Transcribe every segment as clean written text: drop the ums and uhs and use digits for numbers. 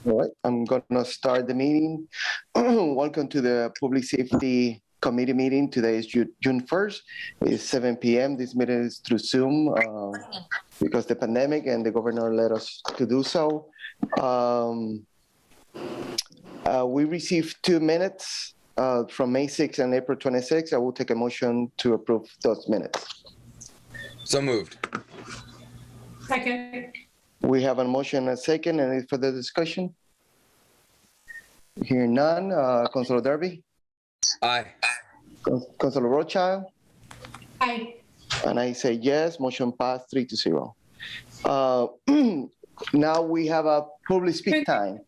All right, I'm going to start the meeting. Welcome to the Public Safety Committee meeting. Today is June 1st. It's 7 p.m. This meeting is through Zoom because the pandemic and the governor let us to do so. We received 2 minutes from May 6th and April 26th. I will take a motion to approve those minutes. So moved. Second. We have a motion and a second. Any further discussion? Hearing none. Councilor Derby? Aye. Councilor Rothschild? Aye. And I say yes. Motion passed 3-0. Now we have a public speak time.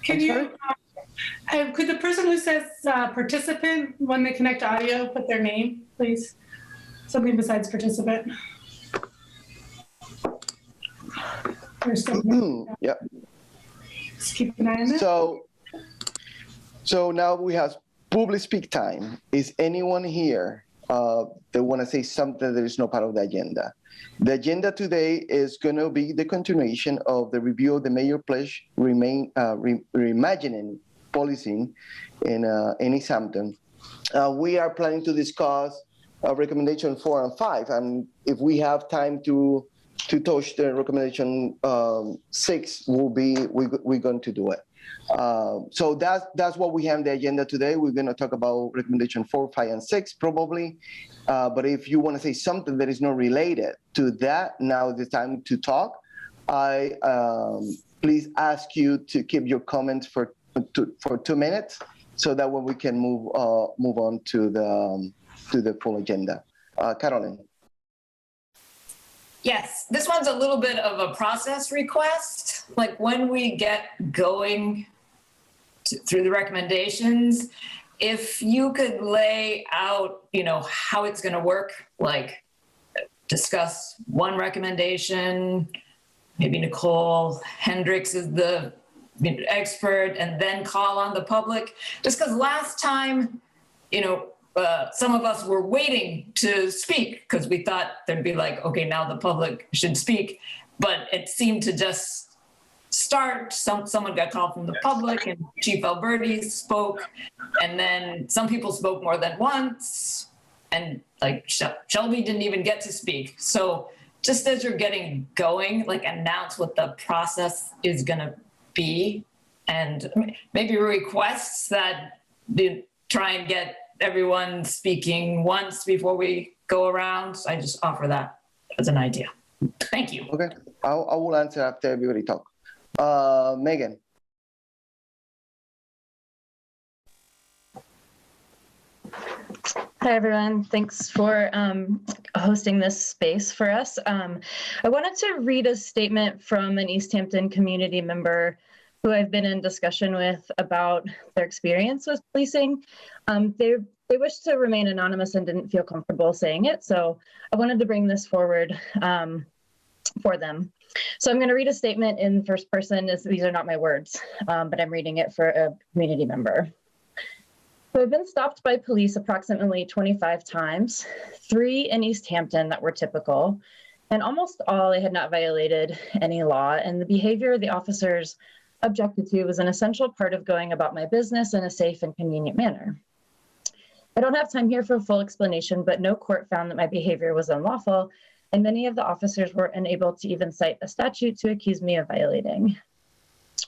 Could the person who says participant, when they connect audio, put their name, please? Something besides participant. Yeah. Just keep an eye on that. So now we have public speak time. Is anyone here that want to say something that is not part of the agenda? The agenda today is going to be the continuation of the review of the mayor pledge reimagining policing in Easthampton. We are planning to discuss recommendation 4 and 5, and if we have time to touch the recommendation 6, we're going to do it. So that's what we have on the agenda today. We're going to talk about recommendation 4, 5, and 6 probably. But if you want to say something that is not related to that, now is the time to talk. I please ask you to keep your comments for 2 minutes, so that way we can move on to the full agenda. Carolyn. Yes, this one's a little bit of a process request. Like when we get going through the recommendations, if you could lay out, how it's going to work, like discuss one recommendation, maybe Nicole Hendricks is the expert, and then call on the public. Just because last time, some of us were waiting to speak because we thought there'd be like, okay, now the public should speak. But it seemed to just start. Someone got called from the public and Chief Alberti spoke. And then some people spoke more than once. And like Shelby didn't even get to speak. So just as you're getting going, like announce what the process is going to be. And maybe requests that they try and get everyone speaking once before we go around. I just offer that as an idea. Thank you. Okay, I will answer after everybody talk. Megan. Hi, everyone. Thanks for hosting this space for us. I wanted to read a statement from an Easthampton community member who I've been in discussion with about their experience with policing. They wish to remain anonymous and didn't feel comfortable saying it, so I wanted to bring this forward for them. So I'm going to read a statement in first person. These are not my words, but I'm reading it for a community member. So I've been stopped by police approximately 25 times, 3 in Easthampton that were typical, and almost all I had not violated any law, and the behavior the officers objected to was an essential part of going about my business in a safe and convenient manner. I don't have time here for a full explanation, but no court found that my behavior was unlawful, and many of the officers were unable to even cite a statute to accuse me of violating.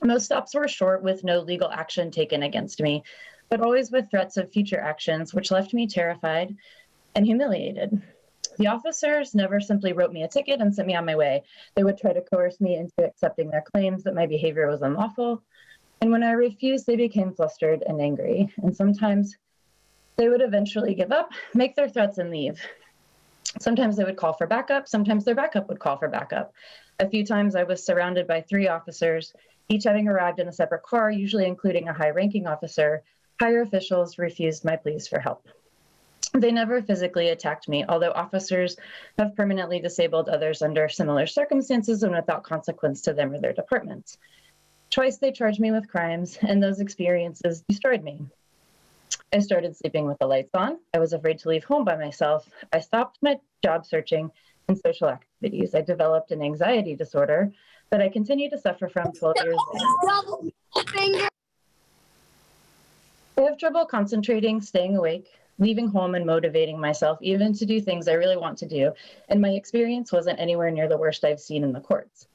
Most stops were short with no legal action taken against me, but always with threats of future actions, which left me terrified and humiliated. The officers never simply wrote me a ticket and sent me on my way. They would try to coerce me into accepting their claims that my behavior was unlawful. And when I refused, they became flustered and angry. And sometimes they would eventually give up, make their threats, and leave. Sometimes they would call for backup. Sometimes their backup would call for backup. A few times I was surrounded by 3 officers, each having arrived in a separate car, usually including a high-ranking officer. Higher officials refused my pleas for help. They never physically attacked me, although officers have permanently disabled others under similar circumstances and without consequence to them or their departments. Twice they charged me with crimes, and those experiences destroyed me. I started sleeping with the lights on. I was afraid to leave home by myself. I stopped my job searching and social activities. I developed an anxiety disorder. that I continue to suffer from 12 years later. I have trouble concentrating, staying awake, leaving home and motivating myself even to do things I really want to do, and my experience wasn't anywhere near the worst I've seen in the courts.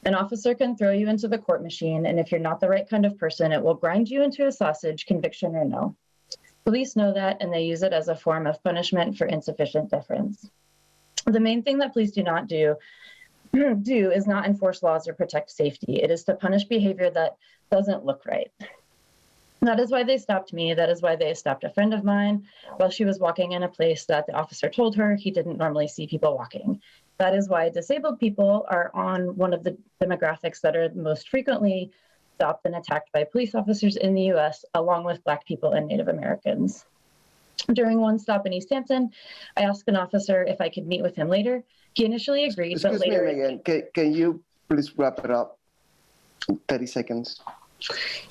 An officer can throw you into the court machine, and if you're not the right kind of person, it will grind you into a sausage, conviction or no. Police know that, and they use it as a form of punishment for insufficient deference. The main thing that police do not do is not enforce laws or protect safety. It is to punish behavior that doesn't look right. That is why they stopped me. That is why they stopped a friend of mine while she was walking in a place that the officer told her he didn't normally see people walking. That is why disabled people are on one of the demographics that are most frequently stopped and attacked by police officers in the US, along with Black people and Native Americans. During one stop in Easthampton, I asked an officer if I could meet with him later. He initially agreed, but later— Excuse me, Megan, can you please wrap it up? 30 seconds.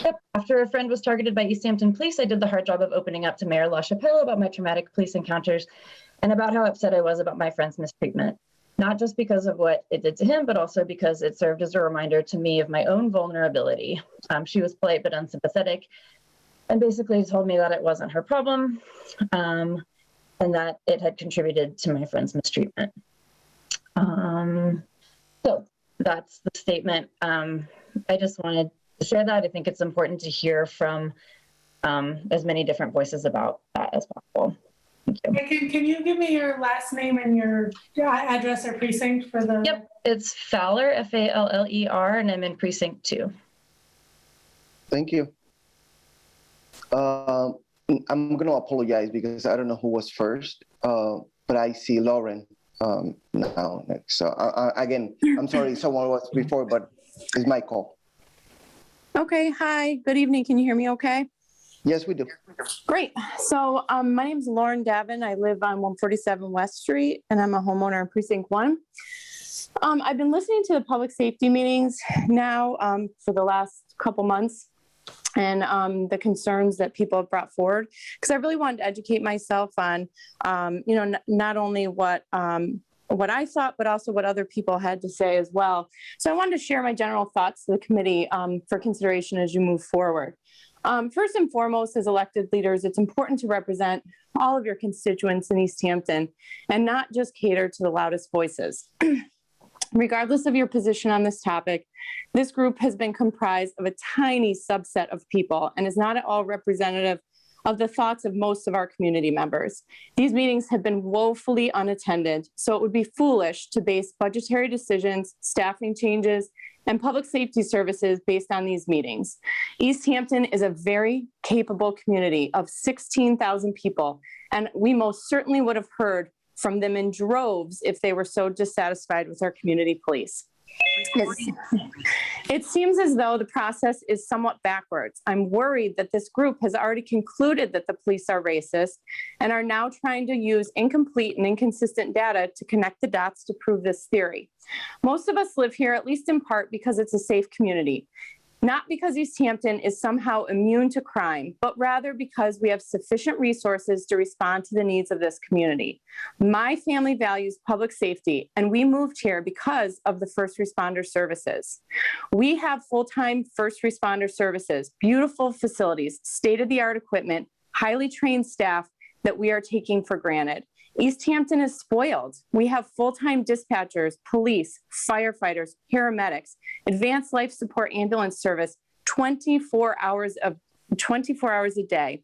Yep. After a friend was targeted by Easthampton police, I did the hard job of opening up to Mayor LaChapelle about my traumatic police encounters and about how upset I was about my friend's mistreatment. Not just because of what it did to him, but also because it served as a reminder to me of my own vulnerability. She was polite but unsympathetic and basically told me that it wasn't her problem and that it had contributed to my friend's mistreatment. So that's the statement. I just wanted to share that. I think it's important to hear from as many different voices about that as possible. Thank you. Can you give me your last name and your address or precinct for the— Yep, it's Faller, F-A-L-L-E-R, and I'm in precinct 2. Thank you. I'm going to apologize because I don't know who was first, but I see Loren now next. So again, I'm sorry someone was before, but it's my call. Okay, hi, good evening. Can you hear me okay? Yes, we do. Great. So my name is Loren Davine. I live on 147 West Street, and I'm a homeowner in Precinct 1. I've been listening to the public safety meetings now for the last couple months and the concerns that people have brought forward, because I really wanted to educate myself on, not only what I thought, but also what other people had to say as well. So I wanted to share my general thoughts to the committee for consideration as you move forward. First and foremost, as elected leaders, it's important to represent all of your constituents in Easthampton and not just cater to the loudest voices. Regardless of your position on this topic, this group has been comprised of a tiny subset of people and is not at all representative of the thoughts of most of our community members. These meetings have been woefully unattended, so it would be foolish to base budgetary decisions, staffing changes, and public safety services based on these meetings. Easthampton is a very capable community of 16,000 people, and we most certainly would have heard from them in droves if they were so dissatisfied with our community police. It seems as though the process is somewhat backwards. I'm worried that this group has already concluded that the police are racist and are now trying to use incomplete and inconsistent data to connect the dots to prove this theory. Most of us live here, at least in part, because it's a safe community. Not because Easthampton is somehow immune to crime, but rather because we have sufficient resources to respond to the needs of this community. My family values public safety, and we moved here because of the first responder services. We have full-time first responder services, beautiful facilities, state-of-the-art equipment, highly trained staff that we are taking for granted. Easthampton is spoiled. We have full-time dispatchers, police, firefighters, paramedics, advanced life support ambulance service, 24 hours a day.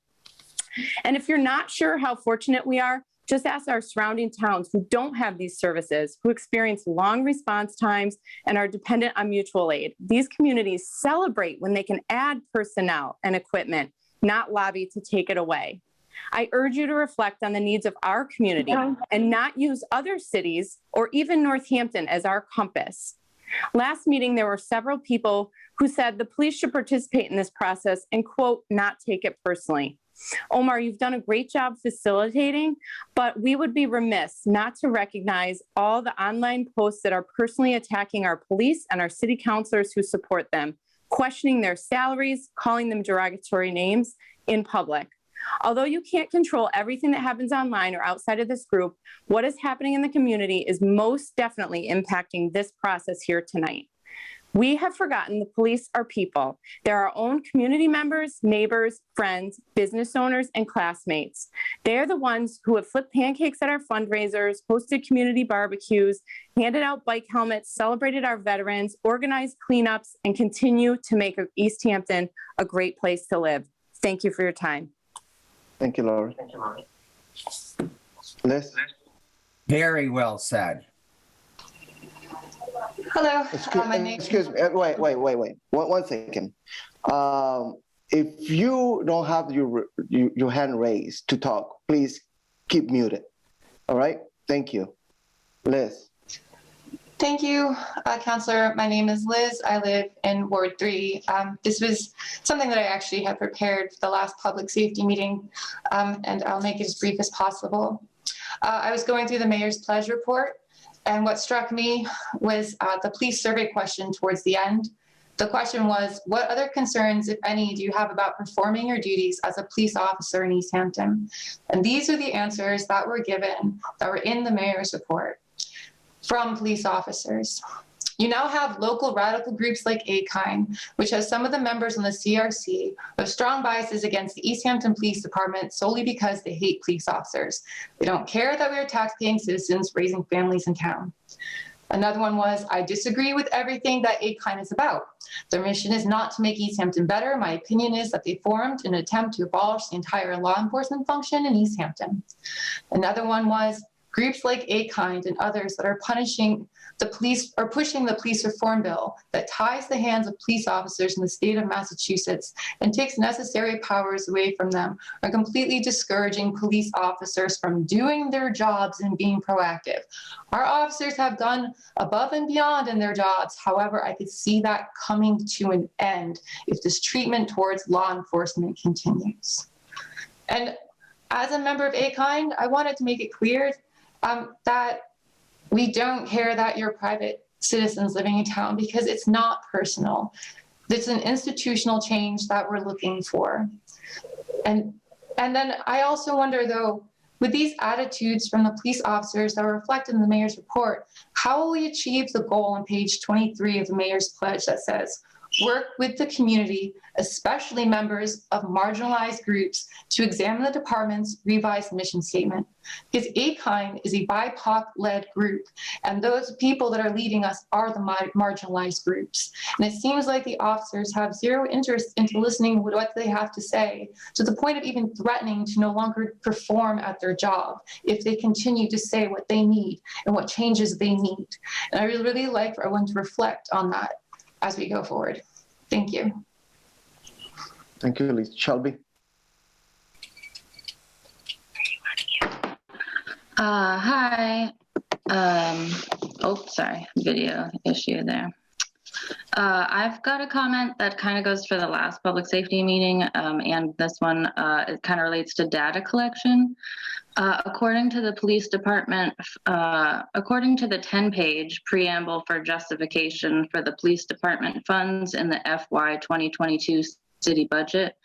And if you're not sure how fortunate we are, just ask our surrounding towns who don't have these services, who experience long response times and are dependent on mutual aid. These communities celebrate when they can add personnel and equipment, not lobby to take it away. I urge you to reflect on the needs of our community and not use other cities or even Northampton as our compass. Last meeting, there were several people who said the police should participate in this process and, quote, not take it personally. Omar, you've done a great job facilitating, but we would be remiss not to recognize all the online posts that are personally attacking our police and our city councilors who support them, questioning their salaries, calling them derogatory names in public. Although you can't control everything that happens online or outside of this group, what is happening in the community is most definitely impacting this process here tonight. We have forgotten the police are people. They're our own community members, neighbors, friends, business owners, and classmates. They're the ones who have flipped pancakes at our fundraisers, hosted community barbecues, handed out bike helmets, celebrated our veterans, organized cleanups, and continue to make Easthampton a great place to live. Thank you for your time. Thank you, Laura. Liz? Very well said. Hello, Excuse me. Wait. One second. If you don't have your hand raised to talk, please keep muted. All right? Thank you. Liz. Thank you, Counselor. My name is Liz. I live in Ward 3. This was something that I actually had prepared for the last public safety meeting, and I'll make it as brief as possible. I was going through the Mayor's Pledge report, and what struck me was the police survey question towards the end. The question was, what other concerns, if any, do you have about performing your duties as a police officer in Easthampton? And these are the answers that were given, that were in the Mayor's report from police officers. You now have local radical groups like AKIND, which has some of the members on the CRC with strong biases against the Easthampton Police Department solely because they hate police officers. They don't care that we are tax-paying citizens raising families in town. Another one was, I disagree with everything that AKIND is about. Their mission is not to make Easthampton better. My opinion is that they formed in an attempt to abolish the entire law enforcement function in Easthampton. Another one was, groups like AKIND and others that are punishing the police or pushing the police reform bill that ties the hands of police officers in the state of Massachusetts and takes necessary powers away from them are completely discouraging police officers from doing their jobs and being proactive. Our officers have gone above and beyond in their jobs. However, I could see that coming to an end if this treatment towards law enforcement continues. And as a member of AKIND, I wanted to make it clear that we don't care that you're private citizens living in town, because it's not personal. It's an institutional change that we're looking for. And then I also wonder, though, with these attitudes from the police officers that were reflected in the Mayor's report, how will we achieve the goal on page 23 of the Mayor's Pledge that says, work with the community, especially members of marginalized groups, to examine the department's revised mission statement? Because AKIND is a BIPOC-led group, and those people that are leading us are the marginalized groups. And it seems like the officers have zero interest into listening to what they have to say, to the point of even threatening to no longer perform at their job if they continue to say what they need and what changes they need. And I would really like for everyone to reflect on that as we go forward. Thank you. Thank you, Liz. Shelby? Hi. Sorry, video issue there. I've got a comment that kind of goes for the last public safety meeting, and this one, it kind of relates to data collection. According to the police department, according to the 10-page preamble for justification for the police department funds in the FY 2022 city budget,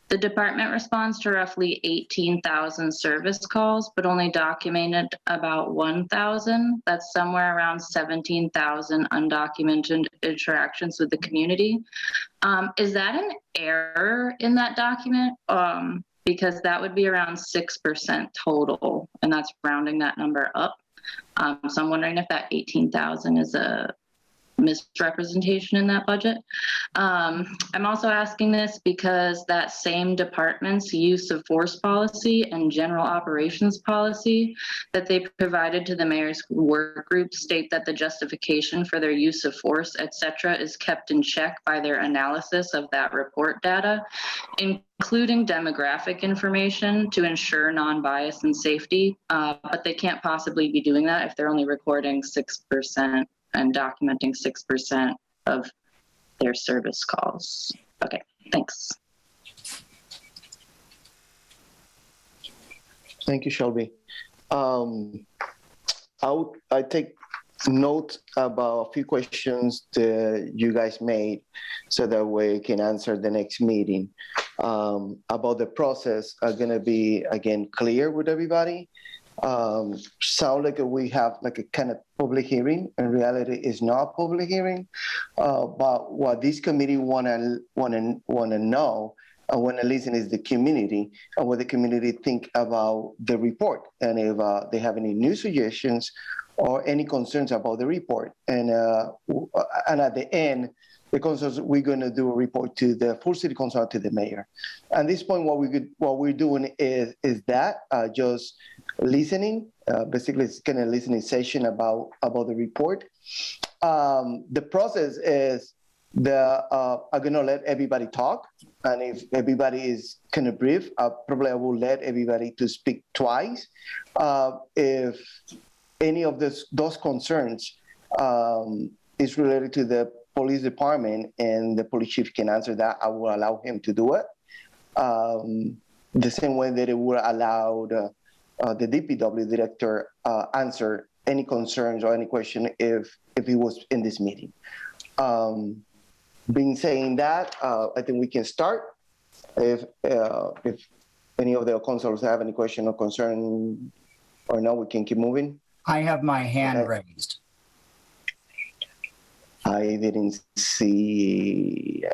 the department responds to roughly 18,000 service calls, but only documented about 1,000. That's somewhere around 17,000 undocumented interactions with the community. Is that an error in that document? Because that would be around 6% total, and that's rounding that number up. So I'm wondering if that 18,000 is a misrepresentation in that budget. I'm also asking this because that same department's use of force policy and general operations policy that they provided to the mayor's work group state that the justification for their use of force, etc., is kept in check by their analysis of that report data, including demographic information to ensure non-bias and safety, but they can't possibly be doing that if they're only recording 6% and documenting 6% of their service calls. Okay, thanks. Thank you, Shelby. I take note about a few questions that you guys made so that we can answer the next meeting. About the process are going to be, again, clear with everybody. sound like we have like a kind of public hearing. In reality, it's not public hearing. But what this committee wanna know, wanna listen is the community and what the community think about the report, and if they have any new suggestions or any concerns about the report. And at the end, the concerns, we're going to do a report to the full city council, to the mayor. At this point, what we're doing is that just listening. Basically, it's kind of listening session about the report. The process is I'm going to let everybody talk, and if everybody is kind of brief, probably I will let everybody to speak twice. If any of those concerns is related to the police department and the police chief can answer that, I will allow him to do it. The same way that it would allow the DPW director answer any concerns or any question if he was in this meeting. Being saying that, I think we can start. If any of the councilors have any question or concern or no, we can keep moving. I have my hand raised. I didn't see,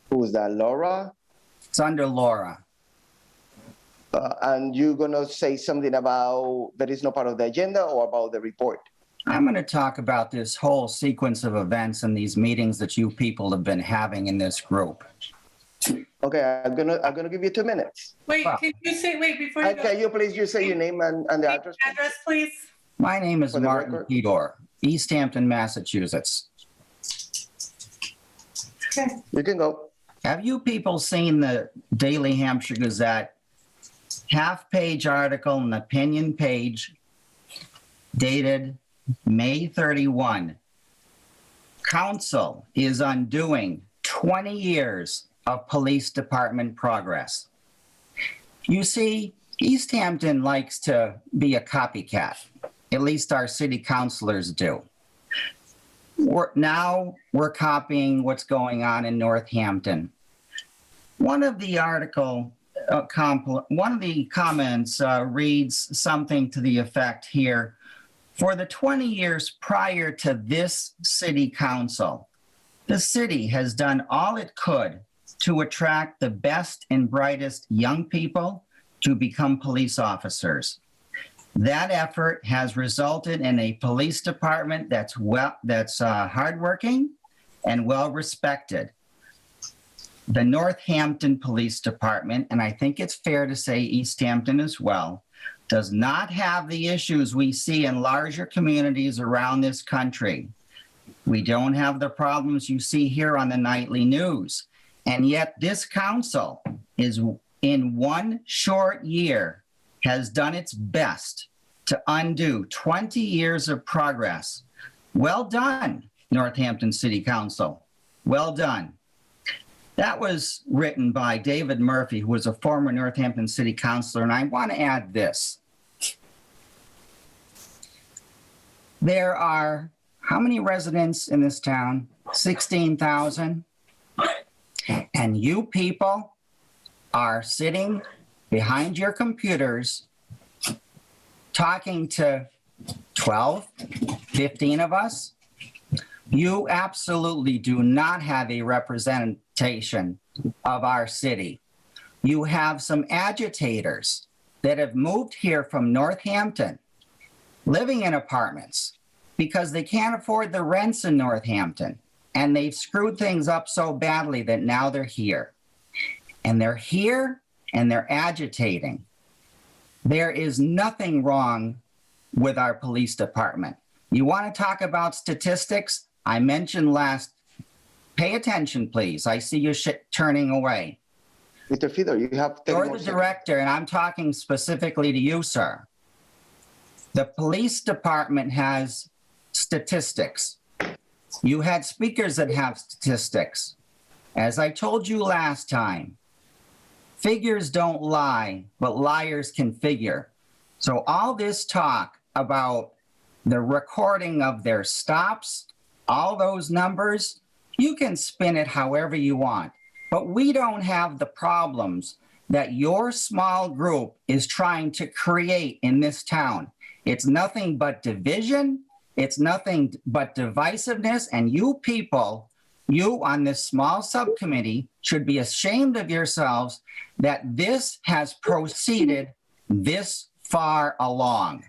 who was that, Laura? It's under Laura. And you're gonna say something about that is not part of the agenda or about the report? I'm going to talk about this whole sequence of events and these meetings that you people have been having in this group. Okay, I'm gonna give you 2 minutes. Wait, can you say, before you go. Can you please just say your name and the address? Address, please. My name is For the Martin record. Pedor, Easthampton, Massachusetts. Okay. You can go. Have you people seen the Daily Hampshire Gazette half-page article, an opinion page dated May 31? Council is undoing 20 years of police department progress. You see, Easthampton likes to be a copycat. At least our city councilors do. Now we're copying what's going on in Northampton. One of the comments reads something to the effect here: for the 20 years prior to this city council, the city has done all it could to attract the best and brightest young people to become police officers. That effort has resulted in a police department that's hardworking and well respected. The Northampton Police Department, and I think it's fair to say Easthampton as well, does not have the issues we see in larger communities around this country. We don't have the problems you see here on the nightly news. And yet this council is, in one short year, has done its best to undo 20 years of progress. Well done, Northampton City Council. Well done. That was written by David Murphy, who was a former Northampton City Councilor, and I want to add this. There are how many residents in this town? 16,000. And you people are sitting behind your computers talking to 12, 15 of us. You absolutely do not have a representation of our city. You have some agitators that have moved here from Northampton, living in apartments because they can't afford the rents in Northampton. And they've screwed things up so badly that now they're here. And they're here and they're agitating. There is nothing wrong with our police department. You want to talk about statistics? I mentioned last, pay attention, please. I see you turning away. Mr. Fidor, you have 30 You're more the seconds. director, and I'm talking specifically to you, sir. The police department has statistics. You had speakers that have statistics. As I told you last time, figures don't lie, but liars can figure. So all this talk about the recording of their stops, all those numbers, you can spin it however you want. But we don't have the problems that your small group is trying to create in this town. It's nothing but division. It's nothing but divisiveness. And you people, you on this small subcommittee should be ashamed of yourselves that this has proceeded this far along.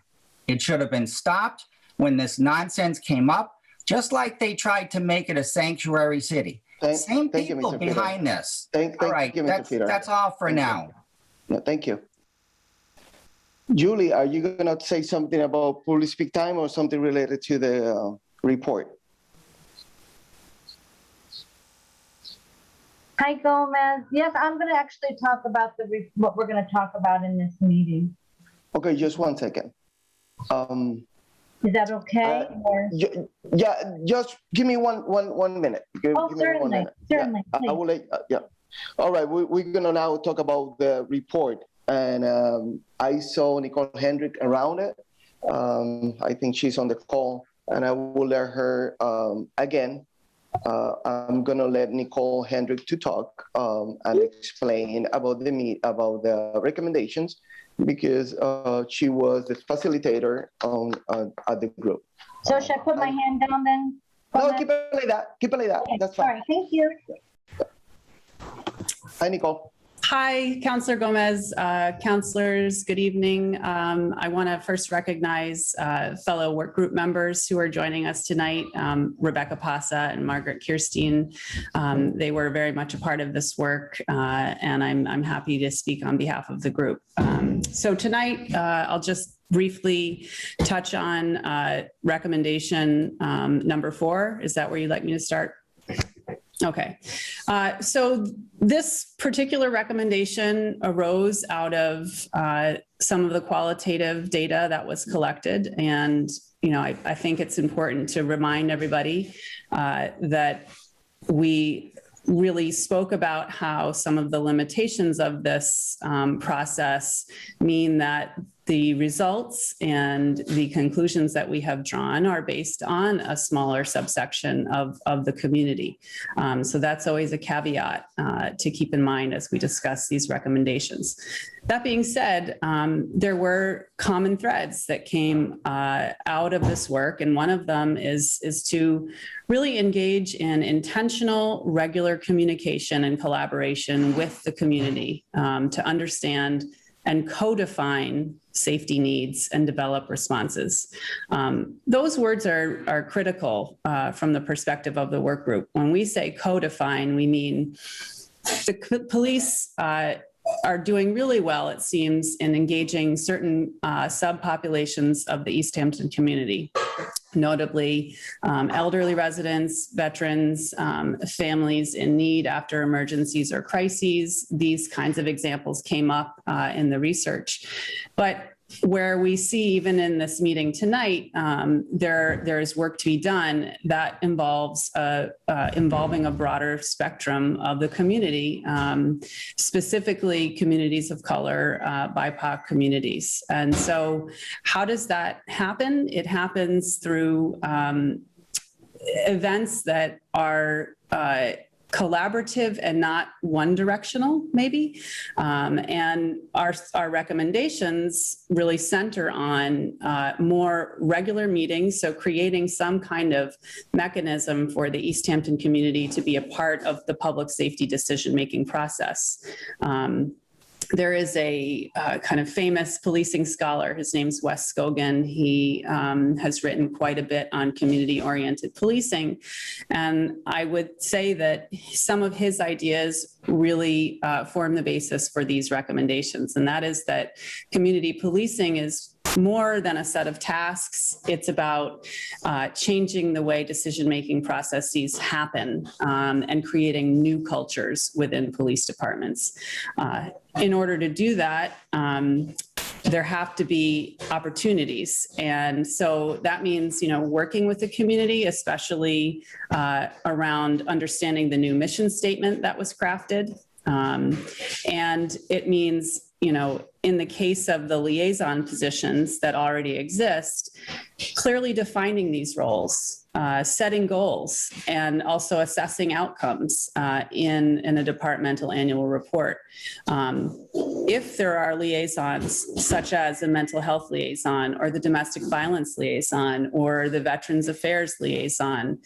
It should have been stopped when this nonsense came up, just like they tried to make it a sanctuary city. Same people behind this. All right, that's all for now. No, thank you. Julie, are you going to say something about public speak time or something related to the report? Hi, Gomez. Yes, I'm going to actually talk about what we're going to talk about in this meeting. Okay, just 1 second. Is that okay? Yeah, just give me one minute. Give me certainly, 1 minute. certainly. Yeah, I will let, yeah. All right, we're gonna now talk about the report. And I saw Nicole Hendricks around it. I think she's on the call, and I will let her, again, I'm gonna let Nicole Hendricks to talk and explain about the recommendations, because she was the facilitator at the group. So should I put my hand down then? No, keep it like that. Keep it like that. Okay. That's fine. All right, thank you. Hi, Nicole. Hi, Councilor Gomez, councilors, good evening. I want to first recognize fellow work group members who are joining us tonight, Rebecca Pasa and Margaret Kirstein. They were very much a part of this work, and I'm happy to speak on behalf of the group. So tonight, I'll just briefly touch on recommendation number 4. Is that where you'd like me to start? Okay, so this particular recommendation arose out of some of the qualitative data that was collected. And, I think it's important to remind everybody that we really spoke about how some of the limitations of this process mean that the results and the conclusions that we have drawn are based on a smaller subsection of the community. So that's always a caveat to keep in mind as we discuss these recommendations. That being said, there were common threads that came out of this work, and one of them is to really engage in intentional, regular communication and collaboration with the community to understand and co-define safety needs and develop responses. Those words are critical from the perspective of the work group. When we say co-define, we mean the police are doing really well, it seems, in engaging certain subpopulations of the Easthampton community, notably elderly residents, veterans, families in need after emergencies or crises. These kinds of examples came up in the research. But where we see, even in this meeting tonight, there is work to be done that involves involving a broader spectrum of the community, specifically communities of color, BIPOC communities. And so how does that happen? It happens through events that are collaborative and not one directional, maybe. And our recommendations really center on more regular meetings. So creating some kind of mechanism for the Easthampton community to be a part of the public safety decision-making process. There is a kind of famous policing scholar. His name's Wes Scogan. He has written quite a bit on community-oriented policing. And I would say that some of his ideas really form the basis for these recommendations. And that is that community policing is more than a set of tasks. It's about changing the way decision-making processes happen and creating new cultures within police departments. In order to do that, there have to be opportunities. And so that means, working with the community, especially around understanding the new mission statement that was crafted. And it means, in the case of the liaison positions that already exist, clearly defining these roles setting goals and also assessing outcomes in a departmental annual report. If there are liaisons, such as a mental health liaison or the domestic violence liaison or the Veterans Affairs liaison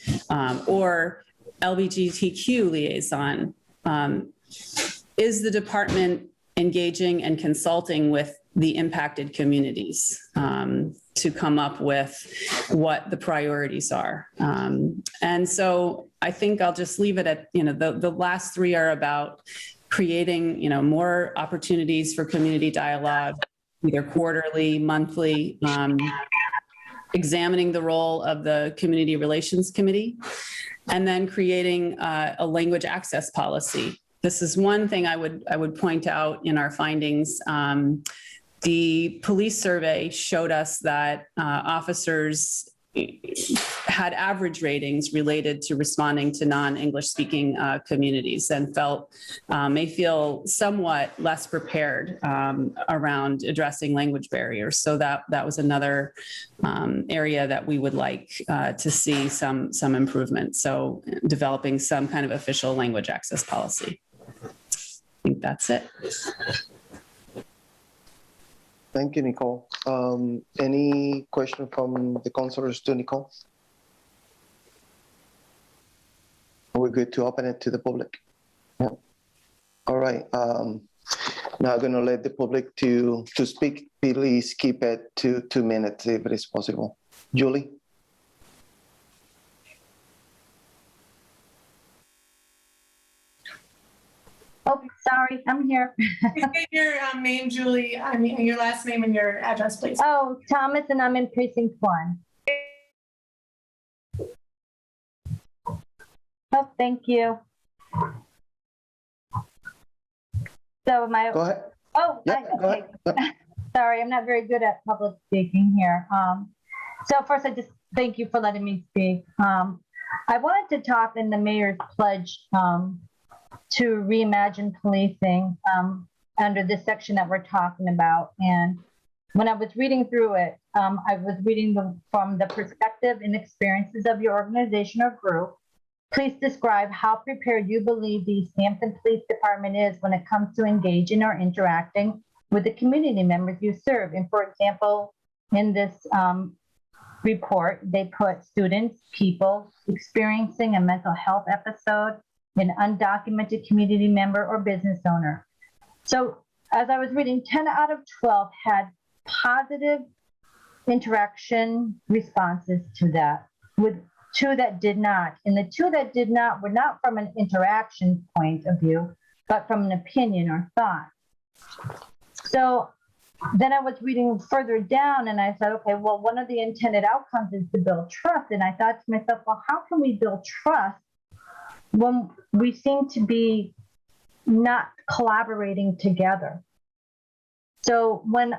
or LGBTQ liaison, is the department engaging and consulting with the impacted communities to come up with what the priorities are? And so I think I'll just leave it at, the last three are about creating, more opportunities for community dialogue, either quarterly, monthly, examining the role of the Community Relations Committee, and then creating a language access policy. This is one thing I would point out in our findings. The police survey showed us that officers had average ratings related to responding to non-English speaking communities and may feel somewhat less prepared around addressing language barriers. So that was another area that we would like to see some improvement. So developing some kind of official language access policy. I think that's it. Thank you, Nicole. Any question from the counselors to Nicole? We're good to open it to the public. Yeah. All right. Now I'm going to let the public to speak. Please keep it to 2 minutes if it is possible. Julie? Oh, sorry, I'm here. Please state your name, Julie. I mean, your last name and your address, please. Oh, Thomas, and I'm in precinct 1. Oh, thank you. So my. Go ahead. Oh, Yeah, go okay. ahead. Sorry, I'm not very good at public speaking here. So first, I just thank you for letting me speak. I wanted to talk in the mayor's pledge to reimagine policing under this section that we're talking about. And when I was reading through it, I was reading from the perspective and experiences of your organization or group. Please describe how prepared you believe the Easthampton Police Department is when it comes to engaging or interacting with the community members you serve. And for example, in this report, they put students, people experiencing a mental health episode, an undocumented community member or business owner. So as I was reading, 10 out of 12 had positive interaction responses to that, with 2 that did not. And the 2 that did not were not from an interaction point of view, but from an opinion or thought. So then I was reading further down and I said, okay, well, one of the intended outcomes is to build trust. And I thought to myself, well, how can we build trust when we seem to be not collaborating together? So when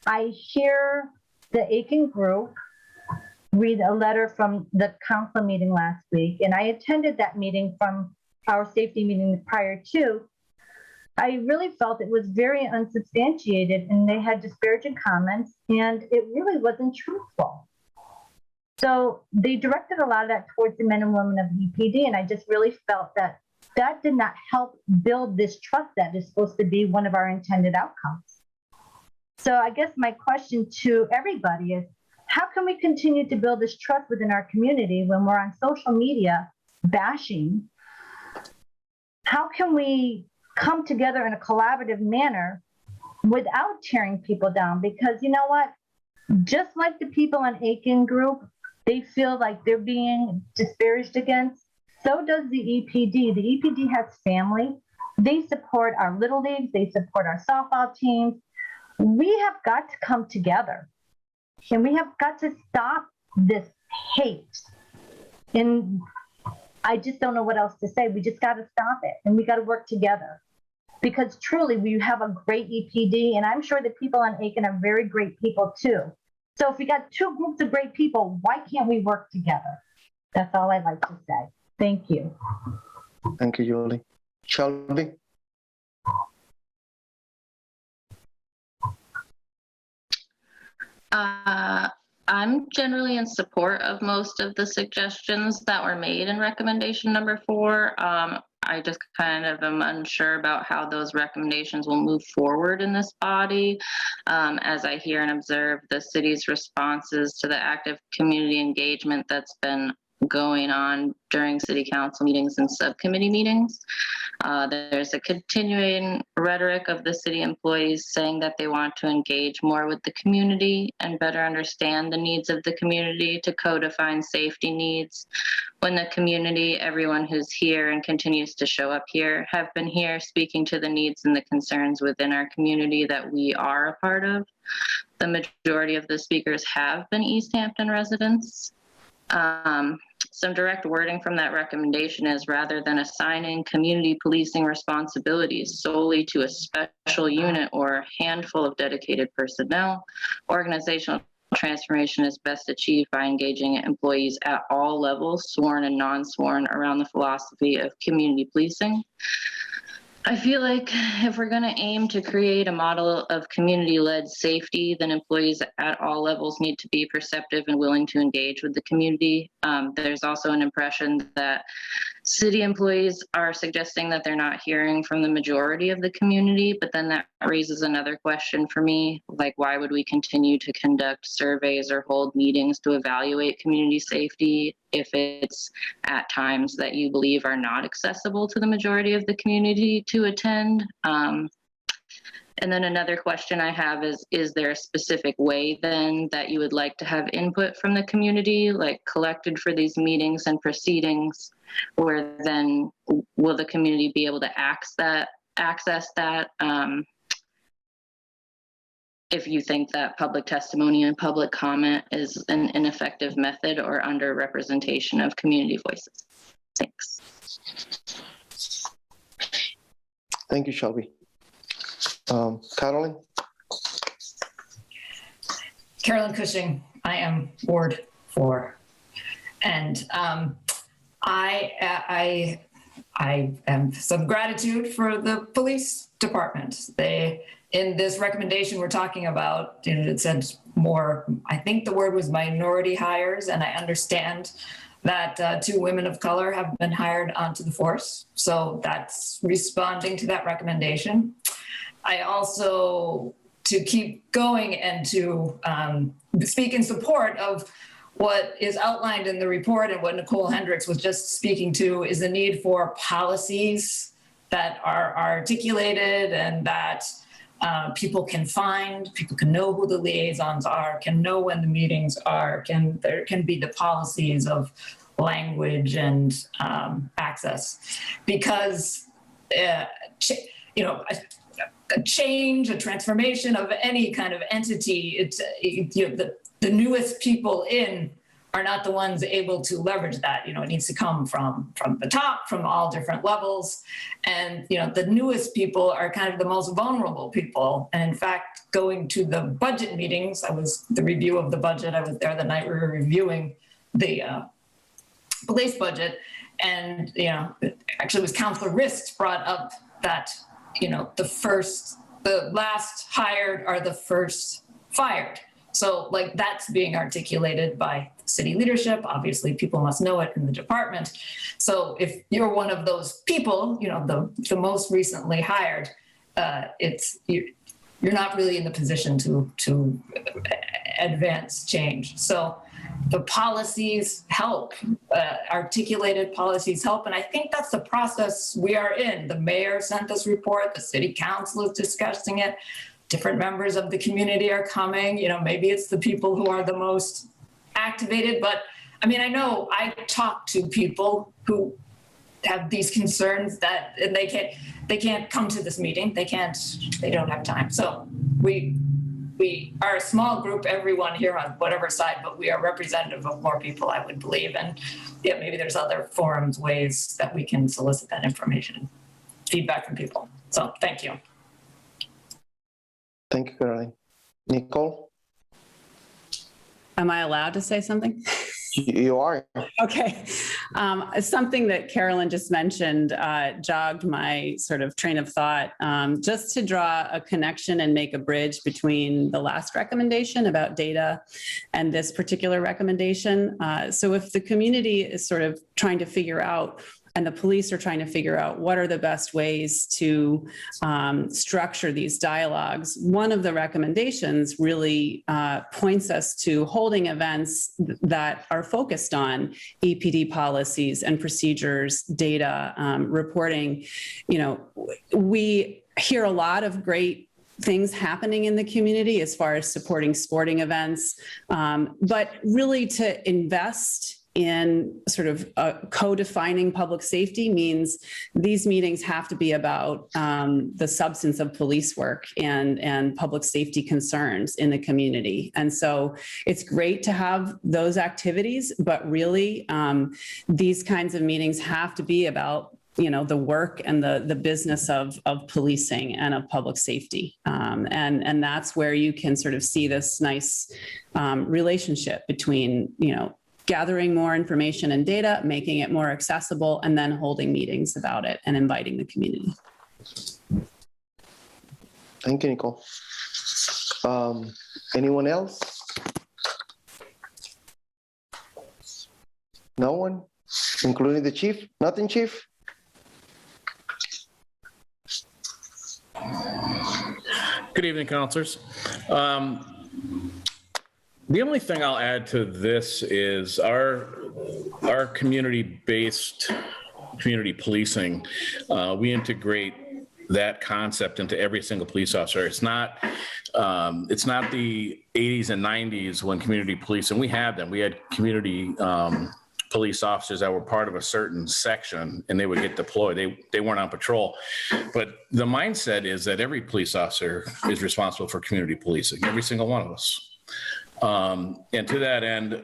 I hear the Aiken group read a letter from the council meeting last week, and I attended that meeting from our safety meeting prior to, I really felt it was very unsubstantiated and they had disparaging comments and it really wasn't truthful. So they directed a lot of that towards the men and women of EPD, and I just really felt that that did not help build this trust that is supposed to be one of our intended outcomes. So I guess my question to everybody is, how can we continue to build this trust within our community when we're on social media bashing? How can we come together in a collaborative manner without tearing people down? Because you know what? Just like the people on Aiken Group, they feel like they're being disparaged against. So does the EPD. The EPD has family. They support our little leagues. They support our softball teams. We have got to come together and we have got to stop this hate. And I just don't know what else to say. We just got to stop it and we got to work together because truly we have a great EPD, and I'm sure the people on Aiken are very great people too. So if we got 2 groups of great people, why can't we work together? That's all I'd like to say. Thank you. Thank you, Julie. Shelby? I'm generally in support of most of the suggestions that were made in recommendation number 4. I just kind of am unsure about how those recommendations will move forward in this body. As I hear and observe the city's responses to the active community engagement that's been going on during city council meetings and subcommittee meetings. There's a continuing rhetoric of the city employees saying that they want to engage more with the community and better understand the needs of the community to co-define safety needs. When the community, everyone who's here and continues to show up here, have been here speaking to the needs and the concerns within our community that we are a part of. The majority of the speakers have been Easthampton residents. Some direct wording from that recommendation is, rather than assigning community policing responsibilities solely to a special unit or a handful of dedicated personnel, organizational transformation is best achieved by engaging employees at all levels, sworn and non-sworn, around the philosophy of community policing. I feel like if we're going to aim to create a model of community-led safety, then employees at all levels need to be perceptive and willing to engage with the community. There's also an impression that city employees are suggesting that they're not hearing from the majority of the community, but then that raises another question for me, like why would we continue to conduct surveys or hold meetings to evaluate community safety if it's at times that you believe are not accessible to the majority of the community to attend? And then another question I have is there a specific way then that you would like to have input from the community, like collected for these meetings and proceedings, where then will the community be able to access that if you think that public testimony and public comment is an ineffective method or under-representation of community voices? Thanks. Thank you, Shelby. Carolyn? Carolyn Cushing, I am Ward 4. And I am some gratitude for the police department. They, in this recommendation we're talking about, it said more, I think the word was minority hires, and I understand that 2 women of color have been hired onto the force. So that's responding to that recommendation. I also, to keep going and to speak in support of what is outlined in the report and what Nicole Hendricks was just speaking to, is the need for policies that are articulated and that people can find, people can know who the liaisons are, can know when the meetings are, there can be the policies of language and access. Because, a change, a transformation of any kind of entity, the newest people in are not the ones able to leverage that. It needs to come from the top, from all different levels. And, the newest people are kind of the most vulnerable people. And in fact, going to the budget meetings, the review of the budget, I was there the night we were reviewing the police budget. And, actually it was Councilor Rist brought up that, the last hired are the first fired. So that's being articulated by city leadership. Obviously people must know it in the department. So if you're one of those people, the most recently hired, you're not really in the position to advance change. So the policies help, articulated policies help. And I think that's the process we are in. The mayor sent this report, the city council is discussing it, different members of the community are coming, maybe it's the people who are the most activated. But I know I talk to people who have these concerns and they can't come to this meeting. They don't have time. So we are a small group, everyone here on whatever side, but we are representative of more people, I would believe. And maybe there's other forums, ways that we can solicit that information, feedback from people. So thank you. Thank you, Caroline. Nicole? Am I allowed to say something? You are. Okay. Something that Carolyn just mentioned jogged my sort of train of thought, just to draw a connection and make a bridge between the last recommendation about data and this particular recommendation. So if the community is sort of trying to figure out, and the police are trying to figure out what are the best ways to structure these dialogues, one of the recommendations really points us to holding events that are focused on EPD policies and procedures, data, reporting. You know, we hear a lot of great things happening in the community as far as supporting sporting events, but really to invest in sort of co-defining public safety means these meetings have to be about the substance of police work and public safety concerns in the community. And so it's great to have those activities, but really these kinds of meetings have to be about, you know, the work and the business of policing and of public safety. And that's where you can sort of see this nice relationship between, you know, gathering more information and data, making it more accessible, and then holding meetings about it and inviting the community. Thank you, Nicole. Anyone else? No one, including the chief? Nothing, chief? Good evening, councilors. The only thing I'll add to this is our community-based community policing. We integrate that concept into every single police officer. It's not the 80s and 90s when community policing, we had them. We had community police officers that were part of a certain section and they would get deployed. They weren't on patrol. But the mindset is that every police officer is responsible for community policing, every single one of us. And to that end,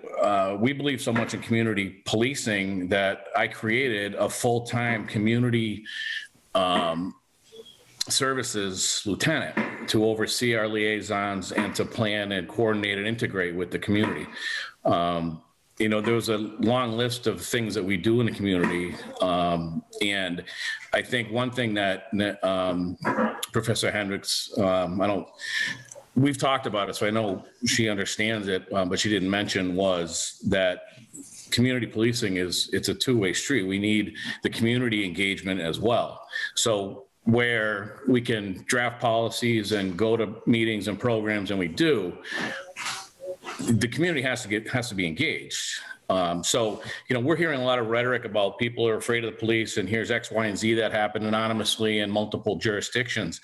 we believe so much in community policing that I created a full-time community services lieutenant to oversee our liaisons and to plan and coordinate and integrate with the community. You know, there was a long list of things that we do in the community. And I think one thing that Professor Hendricks, we've talked about it, so I know she understands it, but she didn't mention was that community policing it's a two-way street. We need the community engagement as well. So where we can draft policies and go to meetings and programs, and we do, the community has to be engaged. So, you know, we're hearing a lot of rhetoric about people are afraid of the police, and here's X, Y, and Z that happened anonymously in multiple jurisdictions.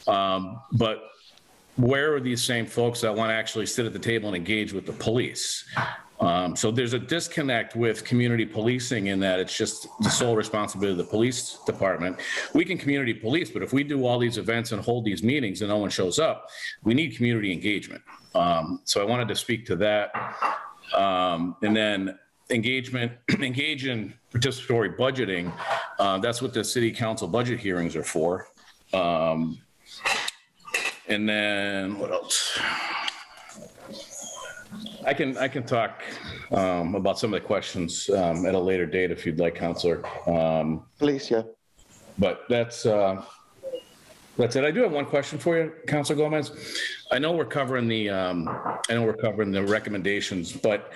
But where are these same folks that want to actually sit at the table and engage with the police? So there's a disconnect with community policing in that it's just the sole responsibility of the police department. We can community police, but if we do all these events and hold these meetings and no one shows up, we need community engagement. So I wanted to speak to that. And then engage in participatory budgeting. That's what the city council budget hearings are for. And then what else? I can talk about some of the questions at a later date if you'd like, Counselor. Please, yeah. But that's it. I do have one question for you, Counselor Gomez. I know we're covering the recommendations, but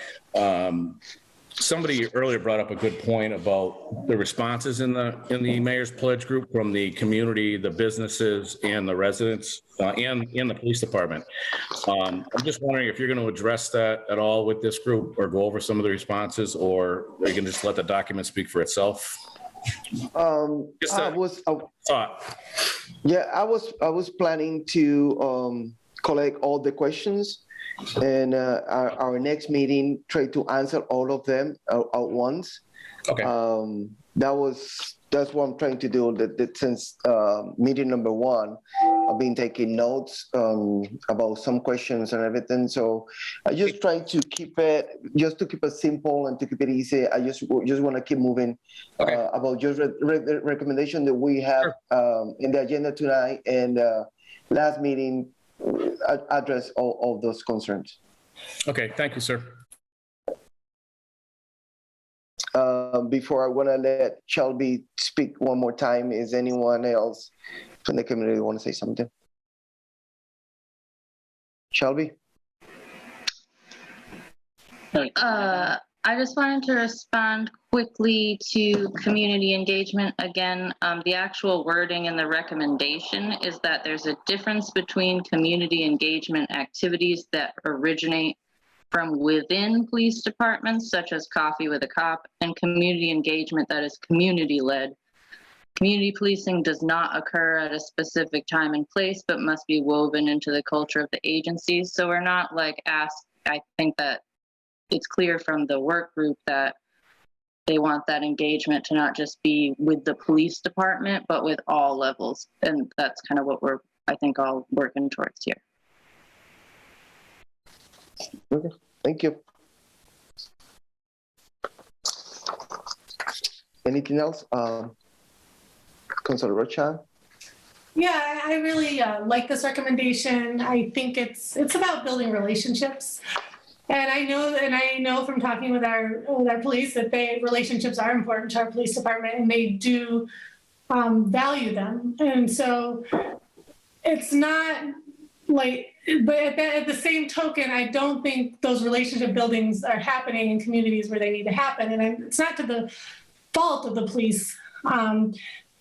somebody earlier brought up a good point about the responses in the mayor's pledge group from the community, the businesses, and the residents, and in the police department. I'm just wondering if you're going to address that at all with this group, or go over some of the responses, or are you going to just let the document speak for itself? Just a thought. Yeah, I was planning to collect all the questions, and our next meeting try to answer all of them at once. Okay. That's what I'm trying to do. That since meeting number 1, I've been taking notes about some questions and everything. So I just try to keep it simple and to keep it easy. I just want to keep moving. Okay. About just recommendation that we have in the agenda tonight, and last meeting address all those concerns. Okay, thank you, sir. before I want to let Shelby speak one more time, is anyone else from the community want to say something? Shelby? I just wanted to respond quickly to community engagement. Again, the actual wording in the recommendation is that there's a difference between community engagement activities that originate from within police departments, such as Coffee with a Cop, and community engagement that is community-led. Community policing does not occur at a specific time and place, but must be woven into the culture of the agency. So we're not like asked, I think that it's clear from the work group that they want that engagement to not just be with the police department, but with all levels. And that's kind of what we're, I think, all working towards here. Okay, thank you. Anything else? Councilor Rocha? Yeah, I really like this recommendation. I think it's about building relationships. And I know from talking with our police that relationships are important to our police department, and they do value them. And so it's not like, but at the same token, I don't think those relationship buildings are happening in communities where they need to happen. And it's not to the fault of the police.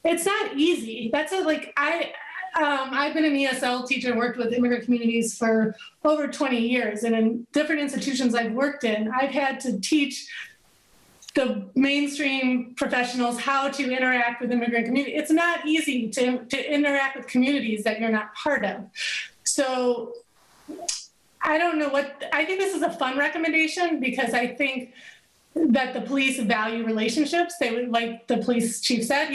It's not easy. I've been an ESL teacher and worked with immigrant communities for over 20 years. And in different institutions I've worked in, I've had to teach the mainstream professionals how to interact with immigrant community. It's not easy to interact with communities that you're not part of. So I don't know I think this is a fun recommendation because I think that the police value relationships. They would, like the police chief said,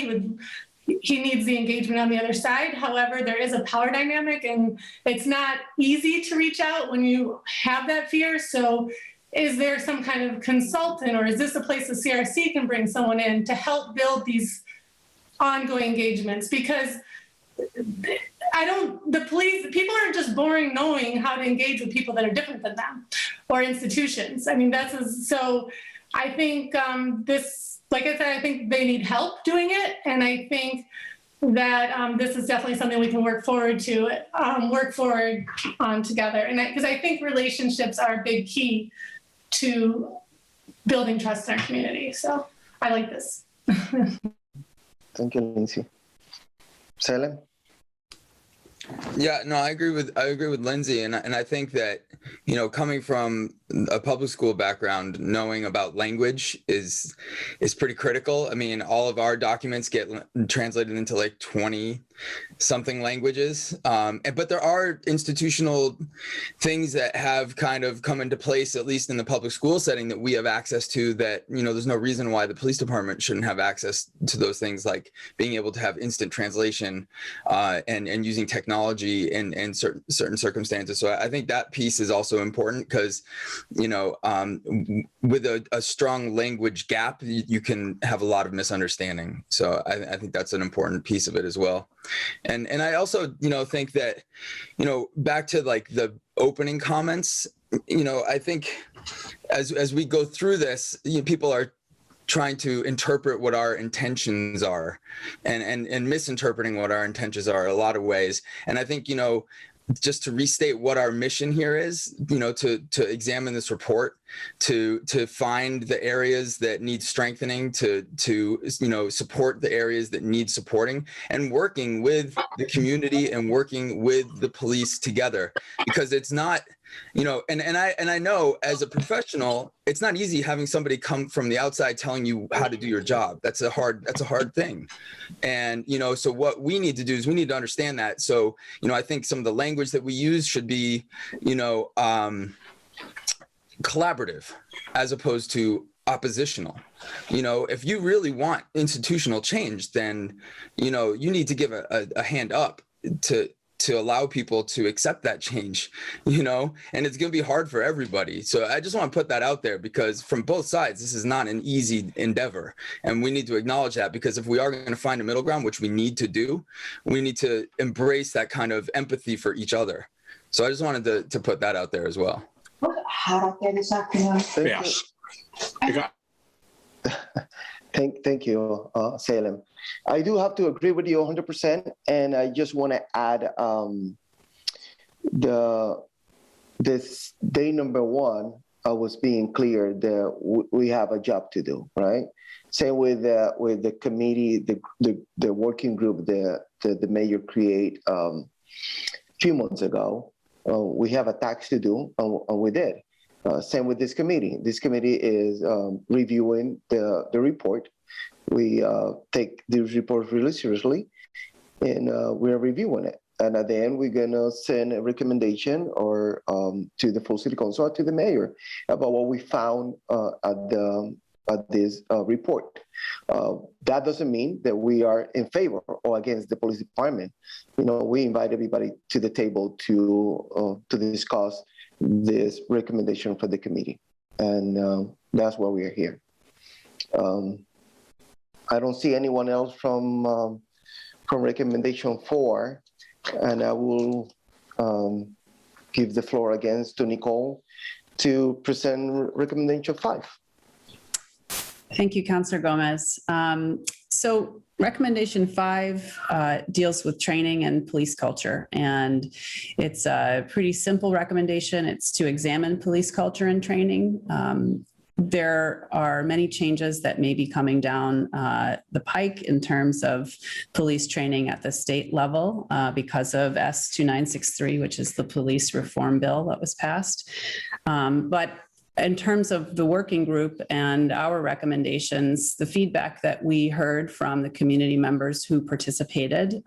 he needs the engagement on the other side. However, there is a power dynamic and it's not easy to reach out when you have that fear. So is there some kind of consultant, or is this a place the CRC can bring someone in to help build these ongoing engagements? Because people aren't just born knowing how to engage with people that are different than them or institutions. I mean, so I think like I said, I think they need help doing it. And I think that this is definitely something we can work forward on together. And because I think relationships are a big key to building trust in our community. So I like this. Thank you, Lindsay. Salem? Yeah, no, I agree with Lindsay, and I think that, you know, coming from a public school background, knowing about language is pretty critical. I mean, all of our documents get translated into like 20 something languages, but there are institutional things that have kind of come into place, at least in the public school setting, that we have access to, that, you know, there's no reason why the police department shouldn't have access to those things, like being able to have instant translation and using technology in certain circumstances. So I think that piece is also important because, you know, with a strong language gap, you can have a lot of misunderstanding. So I think that's an important piece of it as well. And I also, you know, think that, you know, back to like the opening comments, you know, I think as we go through this, you know, people are trying to interpret what our intentions are and misinterpreting what our intentions are a lot of ways. And I think, you know, just to restate what our mission here is, you know, to examine this report, to find the areas that need strengthening, to you know, support the areas that need supporting, and working with the community and working with the police together, because it's not, you know, and I know as a professional, it's not easy having somebody come from the outside telling you how to do your job. That's a hard thing. And, you know, so what we need to do is we need to understand that. So, you know, I think some of the language that we use should be, you know, collaborative as opposed to oppositional. You know, if you really want institutional change, then, you know, you need to give a hand up to allow people to accept that change, you know, and it's going to be hard for everybody. So I just want to put that out there, because from both sides, this is not an easy endeavor. And we need to acknowledge that, because if we are going to find a middle ground, which we need to do, we need to embrace that kind of empathy for each other. So I just wanted to put that out there as well. Thank you. Thank you, Salem. I do have to agree with you 100%, and I just want to add this day number one was being clear that we have a job to do, right? Same with the committee, the working group the mayor created a few months ago. We have a task to do, and we did. Same with this committee. This committee is reviewing the report. We take this report really seriously, and we're reviewing it. And at the end, we're gonna send a recommendation or to the full city council, or to the mayor, about what we found at this report. That doesn't mean that we are in favor or against the police department. You know, we invite everybody to the table to discuss this recommendation for the committee, and that's why we are here. I don't see anyone else from recommendation 4, and I will give the floor again to Nicole to present recommendation 5. Thank you, Councilor Gomez. So recommendation 5 deals with training and police culture, and it's a pretty simple recommendation. It's to examine police culture and training. There are many changes that may be coming down the pike in terms of police training at the state level because of S2963, which is the police reform bill that was passed. But in terms of the working group and our recommendations, the feedback that we heard from the community members who participated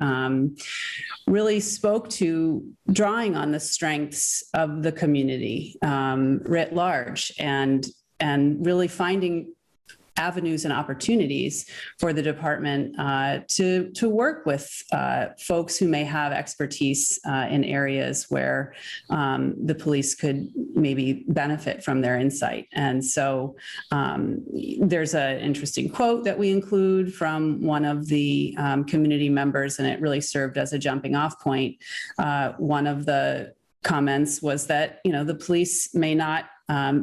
really spoke to drawing on the strengths of the community writ large, and really finding avenues and opportunities for the department to work with folks who may have expertise in areas where the police could maybe benefit from their insight. And so there's an interesting quote that we include from one of the community members, and it really served as a jumping off point. One of the comments was that, you know, the police may not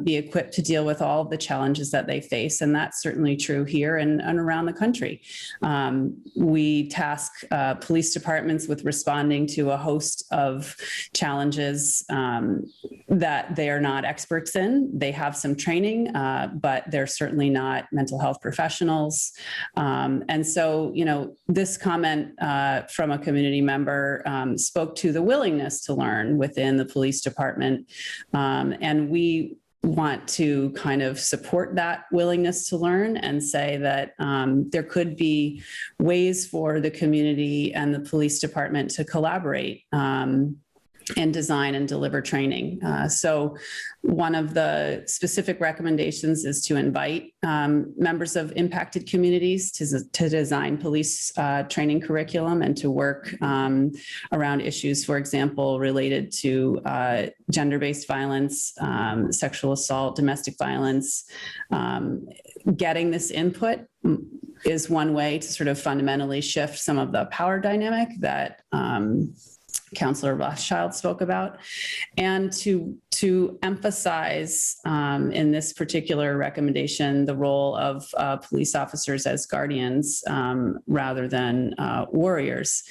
be equipped to deal with all of the challenges that they face. And that's certainly true here and around the country. We task police departments with responding to a host of challenges that they are not experts in. They have some training, but they're certainly not mental health professionals. And so, you know, this comment from a community member spoke to the willingness to learn within the police department. And we want to kind of support that willingness to learn and say that there could be ways for the community and the police department to collaborate and design and deliver training. So one of the specific recommendations is to invite members of impacted communities to design police training curriculum and to work around issues, for example, related to gender-based violence, sexual assault, domestic violence. Getting this input is one way to sort of fundamentally shift some of the power dynamic that Councillor Rothschild spoke about, and to emphasize in this particular recommendation the role of police officers as guardians rather than warriors.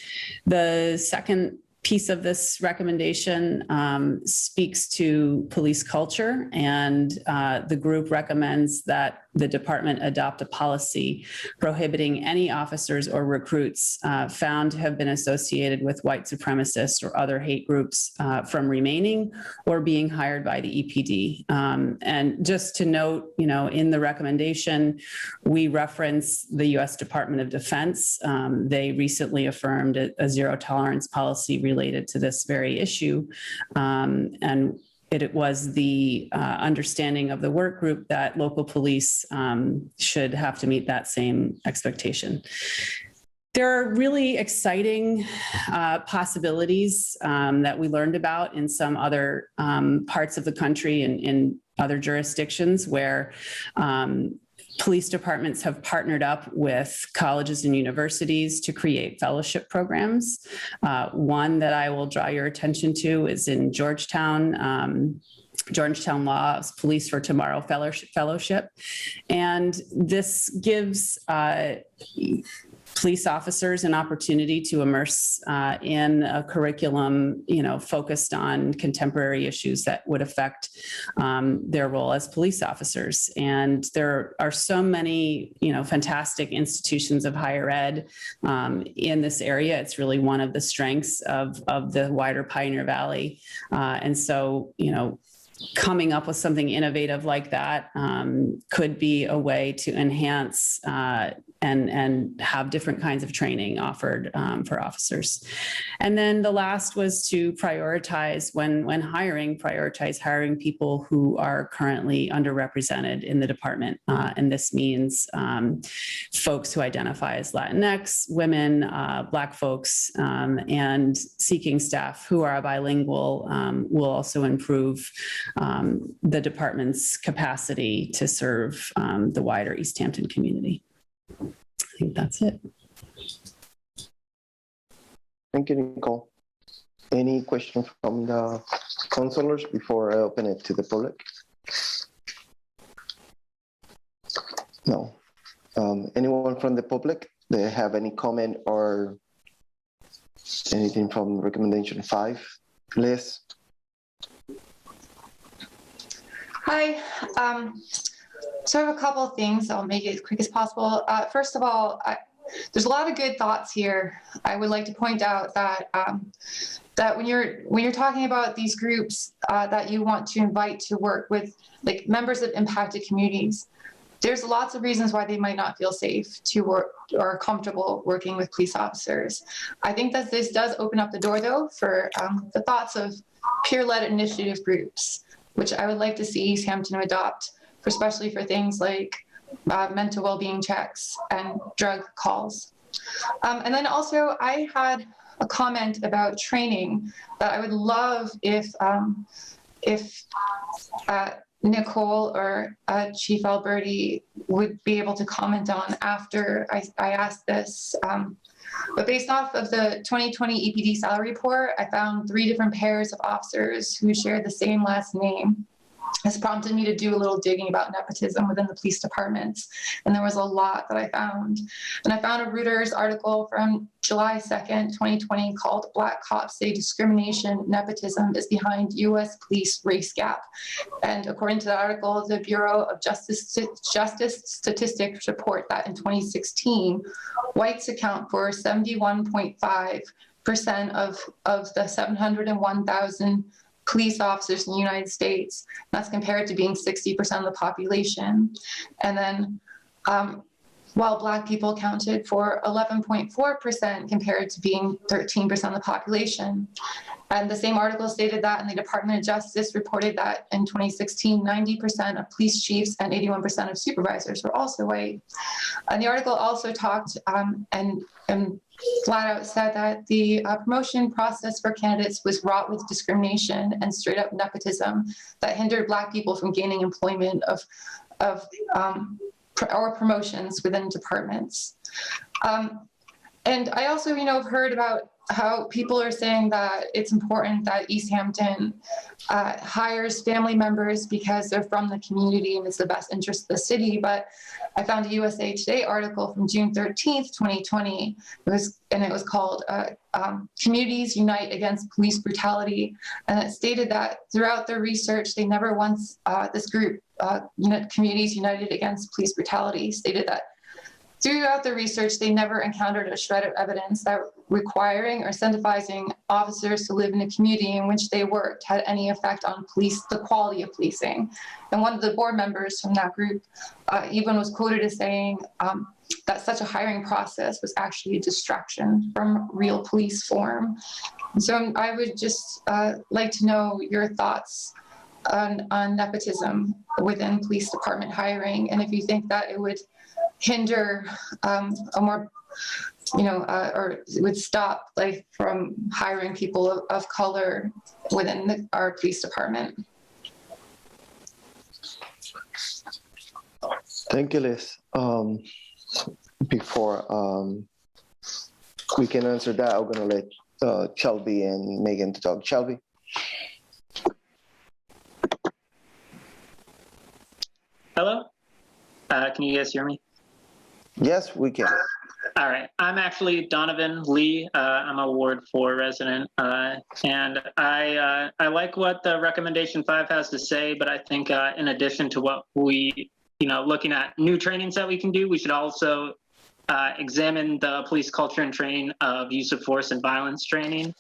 The second piece of this recommendation speaks to police culture, and the group recommends that the department adopt a policy prohibiting any officers or recruits found to have been associated with white supremacists or other hate groups from remaining or being hired by the EPD. And just to note, you know, in the recommendation, we reference the U.S. Department of Defense. They recently affirmed a zero tolerance policy related to this very issue. And it was the understanding of the work group that local police should have to meet that same expectation. There are really exciting possibilities that we learned about in some other parts of the country and in other jurisdictions where police departments have partnered up with colleges and universities to create fellowship programs. One that I will draw your attention to is in Georgetown. Georgetown Law's Police for Tomorrow Fellowship. And this gives police officers an opportunity to immerse in a curriculum, focused on contemporary issues that would affect their role as police officers. And there are so many, fantastic institutions of higher ed in this area. It's really one of the strengths of the wider Pioneer Valley. And so, coming up with something innovative like that could be a way to enhance and have different kinds of training offered for officers. And then the last was to prioritize when hiring people who are currently underrepresented in the department. And this means folks who identify as Latinx, women, Black folks, and seeking staff who are bilingual will also improve the department's capacity to serve the wider Easthampton community. I think that's it. Thank you, Nicole. Any questions from the councilors before I open it to the public? No. Anyone from the public? Do they have any comment or anything from recommendation 5? Liz? Hi. So I have a couple of things. I'll make it as quick as possible. First of all, there's a lot of good thoughts here. I would like to point out that that when you're talking about these groups that you want to invite to work with, like members of impacted communities, there's lots of reasons why they might not feel safe to work or comfortable working with police officers. I think that this does open up the door, though, for the thoughts of peer-led initiative groups, which I would like to see Easthampton adopt, especially for things like mental well-being checks and drug calls. And then also, I had a comment about training that I would love if Nicole or Chief Alberti would be able to comment on after I asked this. But based off of the 2020 EPD salary report, I found 3 different pairs of officers who share the same last name. This prompted me to do a little digging about nepotism within the police departments. And there was a lot that I found. And I found a Reuters article from July 2nd, 2020 called "Black Cops Say Discrimination Nepotism is Behind U.S. Police Race Gap." And according to the article, the Bureau of Justice Statistics report that in 2016, whites account for 71.5% of the 701,000 police officers in the United States. That's compared to being 60% of the population. And then while Black people accounted for 11.4% compared to being 13% of the population. And the same article stated that, and the Department of Justice reported that in 2016, 90% of police chiefs and 81% of supervisors were also white. And the article also talked and flat out said that the promotion process for candidates was wrought with discrimination and straight up nepotism that hindered Black people from gaining employment or promotions within departments. And I also, have heard about how people are saying that it's important that Easthampton hires family members because they're from the community and it's the best interest of the city. But I found a USA Today article from June 13th, 2020. It was called "Communities Unite Against Police Brutality." And it stated that throughout their research, they never once, this group, Communities United Against Police Brutality, stated that throughout the research, they never encountered a shred of evidence that requiring or incentivizing officers to live in the community in which they worked had any effect on the quality of policing. And one of the board members from that group even was quoted as saying that such a hiring process was actually a distraction from real police form. And so I would just like to know your thoughts on nepotism within police department hiring, and if you think that it would hinder a more, or it would stop from hiring people of color within our police department. Thank you, Liz. Before we can answer that, I'm going to let Shelby and Megan to talk. Shelby. Can you guys hear me? Yes, we can. All right. I'm actually Donovan Lee. I'm a Ward 4 resident. And I like what the recommendation 5 has to say, but I think in addition to what we, looking at new trainings that we can do, we should also examine the police culture and training of use of force and violence training.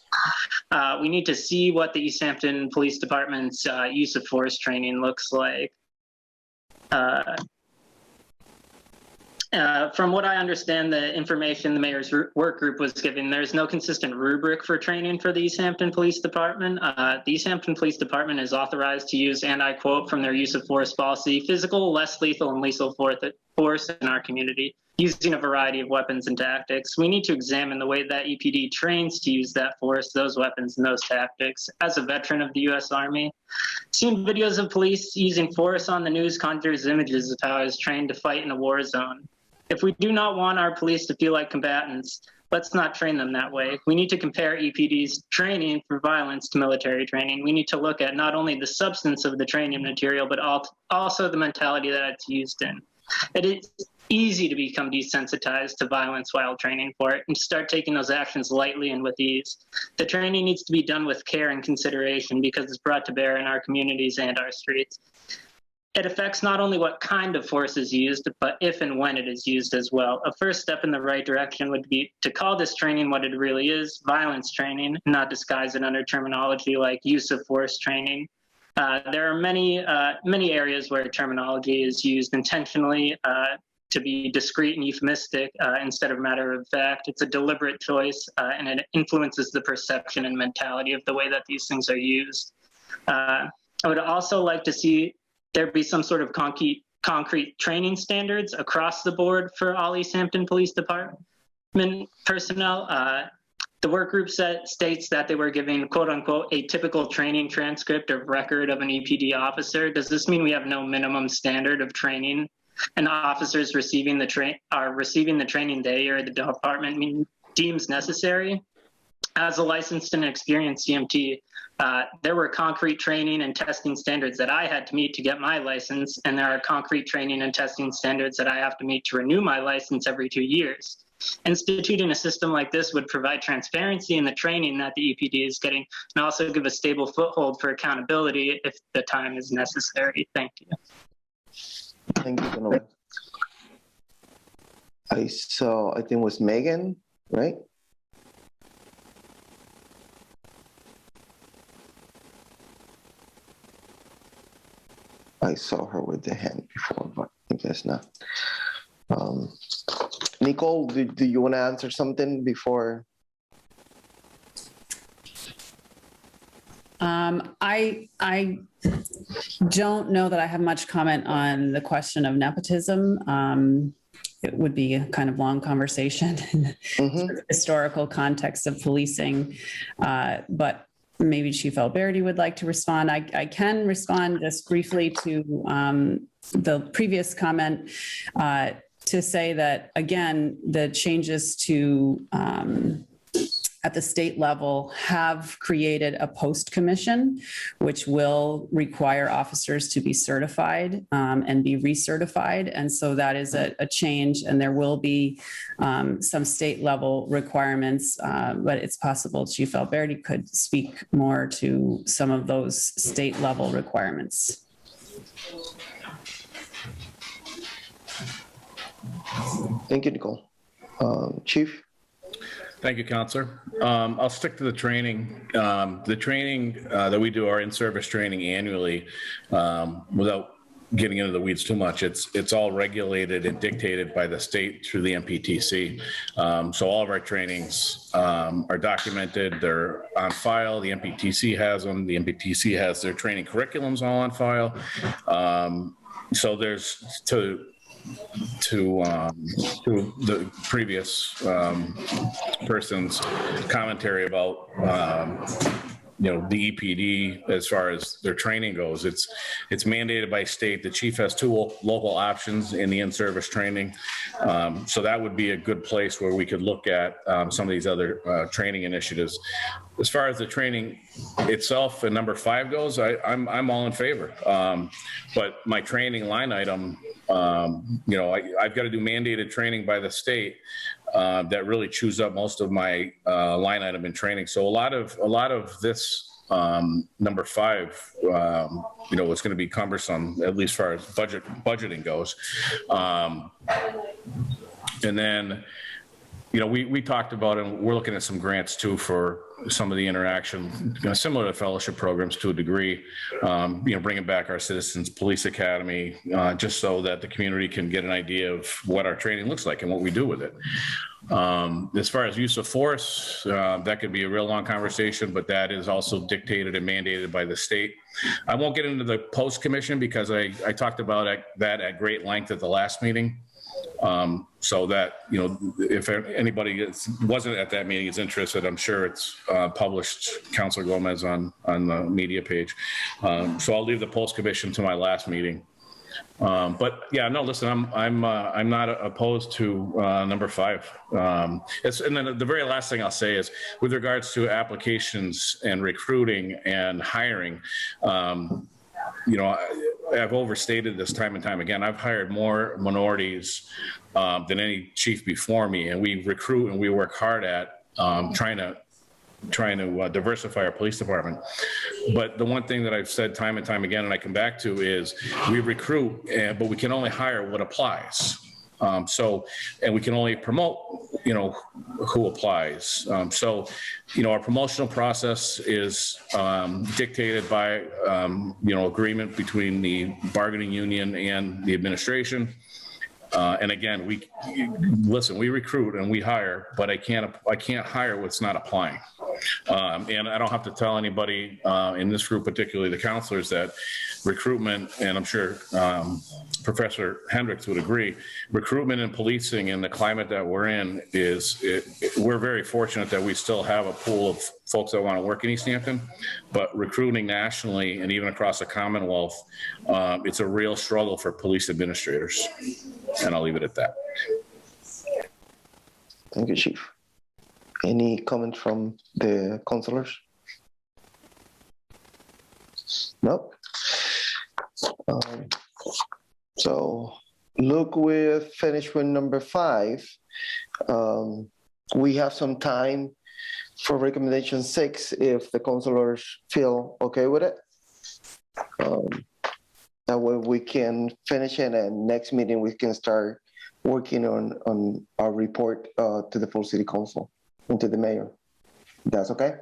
We need to see what the Easthampton Police Department's use of force training looks like. From what I understand, the information the mayor's work group was giving, there's no consistent rubric for training for the Easthampton Police Department. The Easthampton Police Department is authorized to use, and I quote from their use of force policy, physical, less lethal, and lethal force in our community, using a variety of weapons and tactics. We need to examine the way that EPD trains to use that force, those weapons, and those tactics. As a veteran of the U.S. Army, seeing videos of police using force on the news conjures images of how I was trained to fight in a war zone. If we do not want our police to feel like combatants, let's not train them that way. We need to compare EPD's training for violence to military training. We need to look at not only the substance of the training material, but also the mentality that it's used in. It is easy to become desensitized to violence while training for it and start taking those actions lightly and with ease. The training needs to be done with care and consideration because it's brought to bear in our communities and our streets. It affects not only what kind of force is used, but if and when it is used as well. A first step in the right direction would be to call this training what it really is, violence training, not disguise it under terminology like use of force training. There are many areas where terminology is used intentionally to be discreet and euphemistic instead of matter of fact. It's a deliberate choice and it influences the perception and mentality of the way that these things are used. I would also like to see there be some sort of concrete training standards across the board for all Easthampton Police Department personnel. The work group states that they were giving, quote unquote, a typical training transcript or record of an EPD officer. Does this mean we have no minimum standard of training and officers receiving the training they or the department deems necessary? As a licensed and experienced CMT, there were concrete training and testing standards that I had to meet to get my license, and there are concrete training and testing standards that I have to meet to renew my license every 2 years. Instituting a system like this would provide transparency in the training that the EPD is getting and also give a stable foothold for accountability if the time is necessary. Thank you. Thank you, Donovan. I think it was Megan, right? I saw her with the hand before, but I guess not. Nicole, do you want to answer something before? I don't know that I have much comment on the question of nepotism. It would be a kind of long conversation in the historical context of policing, but maybe Chief Alberti would like to respond. I can respond just briefly to the previous comment to say that, again, the changes to at the state level have created a post commission, which will require officers to be certified and be recertified. And so that is a change, and there will be some state level requirements, but it's possible Chief Alberti could speak more to some of those state level requirements. Thank you, Nicole. Chief? Thank you, Counselor. I'll stick to the training. The training that we do, our in-service training annually, without getting into the weeds too much, it's all regulated and dictated by the state through the MPTC. So all of our trainings are documented. They're on file. The MPTC has them. The MPTC has their training curriculums all on file. So there's to the previous person's commentary about the EPD as far as their training goes. It's mandated by state. The chief has 2 local options in the in-service training. So that would be a good place where we could look at some of these other training initiatives. As far as the training itself and number 5 goes, I'm all in favor. But my training line item, I've got to do mandated training by the state that really chews up most of my line item in training. So a lot of this number 5, it's going to be cumbersome, at least as far as budgeting goes. And then, we talked about, and we're looking at some grants too for some of the interaction, similar to fellowship programs to a degree, bringing back our Citizens Police Academy, just so that the community can get an idea of what our training looks like and what we do with it. As far as use of force, that could be a real long conversation, but that is also dictated and mandated by the state. I won't get into the post commission because I talked about that at great length at the last meeting. So that, if anybody wasn't at that meeting is interested, I'm sure it's published, Councilor Gomez, on the media page. So I'll leave the post commission to my last meeting. But yeah, no, listen, I'm not opposed to number 5. And then the very last thing I'll say is with regards to applications and recruiting and hiring, I've overstated this time and time again. I've hired more minorities than any chief before me, and we recruit and we work hard at trying to diversify our police department. But the one thing that I've said time and time again, and I come back to, is we recruit, but we can only hire what applies. And we can only promote, who applies. Our promotional process is dictated by, agreement between the bargaining union and the administration. And again, we recruit and we hire, but I can't hire what's not applying. And I don't have to tell anybody in this group, particularly the counselors, that recruitment, and I'm sure Professor Hendricks would agree, recruitment and policing in the climate that we're in we're very fortunate that we still have a pool of folks that want to work in Easthampton, but recruiting nationally and even across the Commonwealth, it's a real struggle for police administrators. And I'll leave it at that. Thank you, Chief. Any comments from the councilors? No. So look, we're finished with number 5. We have some time for recommendation 6 if the councilors feel okay with it. That way we can finish it, and next meeting we can start working on our report to the full city council and to the mayor. That's okay?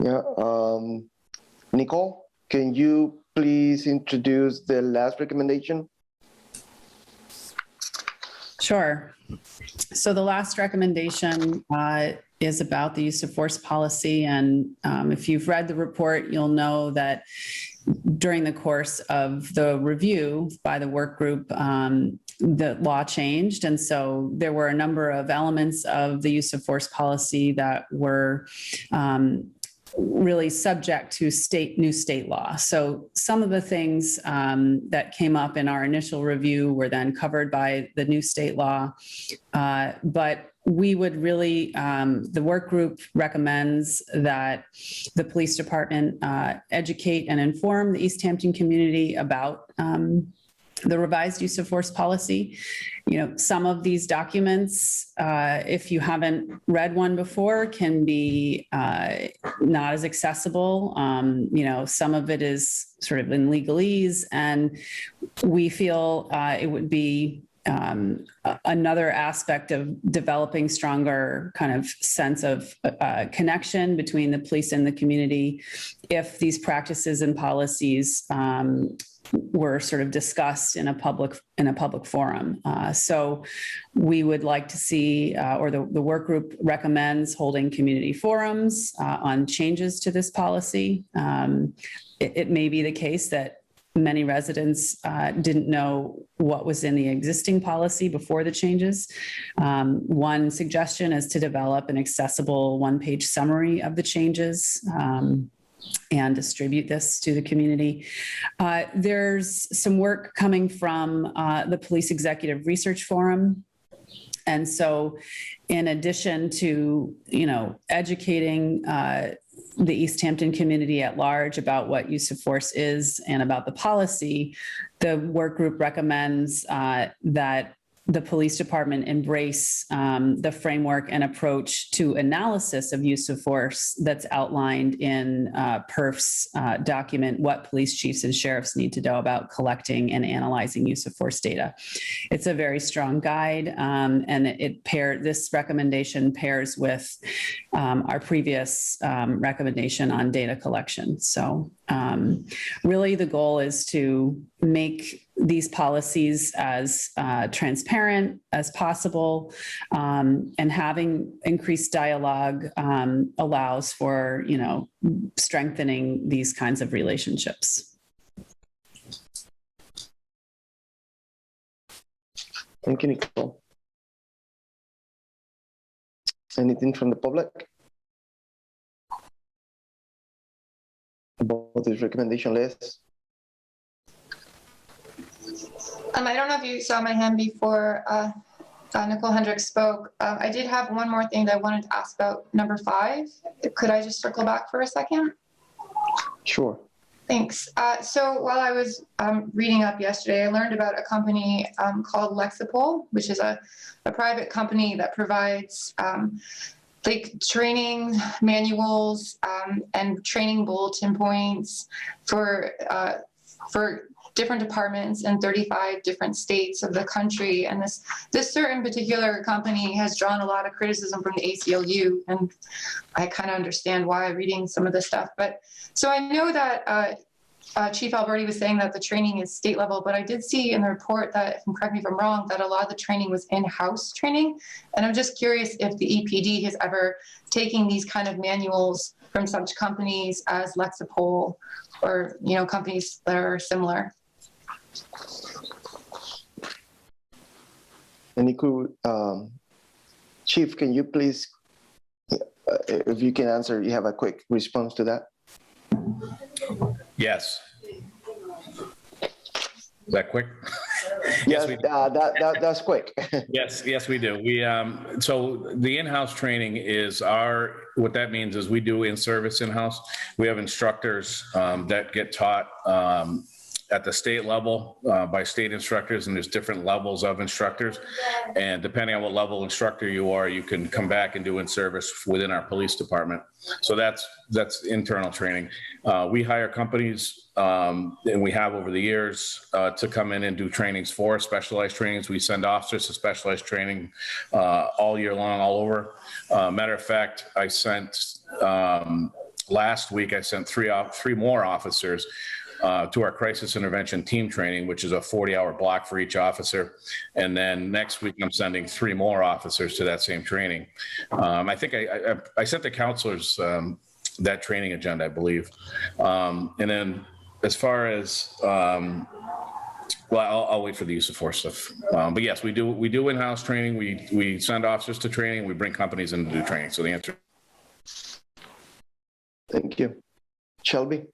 Yeah. Nicole, can you please introduce the last recommendation? Sure. So the last recommendation is about the use of force policy. And if you've read the report, you'll know that during the course of the review by the work group, the law changed. And so there were a number of elements of the use of force policy that were really subject to new state law. So some of the things that came up in our initial review were then covered by the new state law. But we would really, the work group recommends that the police department educate and inform the Easthampton community about the revised use of force policy. Some of these documents, if you haven't read one before, can be not as accessible. Some of it is sort of in legalese, and we feel it would be another aspect of developing stronger kind of sense of connection between the police and the community if these practices and policies were sort of discussed in a public forum. So we would like to see, or the work group recommends holding community forums on changes to this policy. It may be the case that many residents didn't know what was in the existing policy before the changes. One suggestion is to develop an accessible one-page summary of the changes and distribute this to the community. There's some work coming from the Police Executive Research Forum. And so in addition to, educating the Easthampton community at large about what use of force is and about the policy, the work group recommends that the police department embrace the framework and approach to analysis of use of force that's outlined in PERF's document, What Police Chiefs and Sheriffs Need to Know About Collecting and Analyzing Use of Force Data. It's a very strong guide, and this recommendation pairs with our previous recommendation on data collection. So really the goal is to make these policies as transparent as possible, and having increased dialogue allows for, strengthening these kinds of relationships. Thank you, Nicole. Anything from the public about this recommendation list? I don't know if you saw my hand before Nicole Hendricks spoke. I did have one more thing that I wanted to ask about number 5. Could I just circle back for a second? Sure. Thanks. So while I was reading up yesterday, I learned about a company called Lexipol, which is a private company that provides like training manuals and training bulletin points for different departments in 35 different states of the country. And this certain particular company has drawn a lot of criticism from the ACLU, and I kind of understand why reading some of this stuff. But so I know that Chief Alberti was saying that the training is state level, but I did see in the report that, correct me if I'm wrong, that a lot of the training was in-house training. And I'm just curious if the EPD has ever taken these kind of manuals from such companies as Lexipol or, companies that are similar. And Chief, can you please, if you can answer, you have a quick response to that? Yes. Is that quick? Yes, that's quick. Yes, we do. So the in-house training is what that means is we do in-service in-house. We have instructors that get taught at the state level by state instructors, and there's different levels of instructors. And depending on what level instructor you are, you can come back and do in-service within our police department. So that's internal training. We hire companies, and we have over the years, to come in and do trainings for us, specialized trainings. We send officers to specialized training all year long, all over. Matter of fact, I sent, last week, I sent three more officers to our crisis intervention team training, which is a 40-hour block for each officer. And then next week, I'm sending 3 more officers to that same training. I think I sent the counselors that training agenda, I believe. And then as far as, well, I'll wait for the use of force stuff. But yes, we do in-house training. We send officers to training. We bring companies in to do training. So the answer. Thank you. Shelby?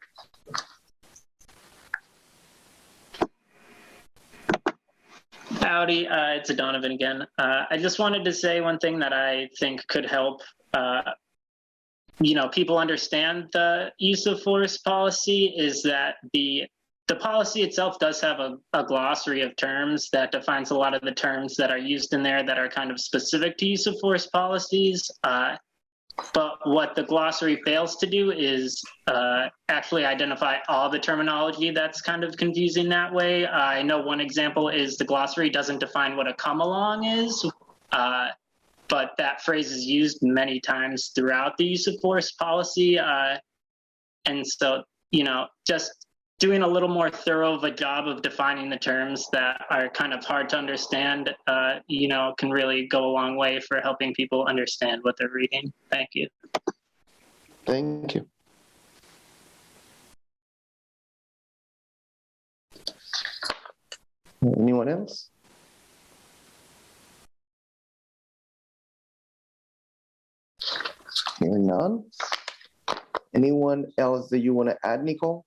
Howdy, it's Donovan again. I just wanted to say one thing that I think could help, people understand the use of force policy is that the policy itself does have a glossary of terms that defines a lot of the terms that are used in there that are kind of specific to use of force policies. But what the glossary fails to do is actually identify all the terminology that's kind of confusing that way. I know one example is the glossary doesn't define what a come along is, but that phrase is used many times throughout the use of force policy. And so, just doing a little more thorough of a job of defining the terms that are kind of hard to understand, can really go a long way for helping people understand what they're reading. Thank you. Thank you. Anyone else? Hearing none. Anyone else that you want to add, Nicole?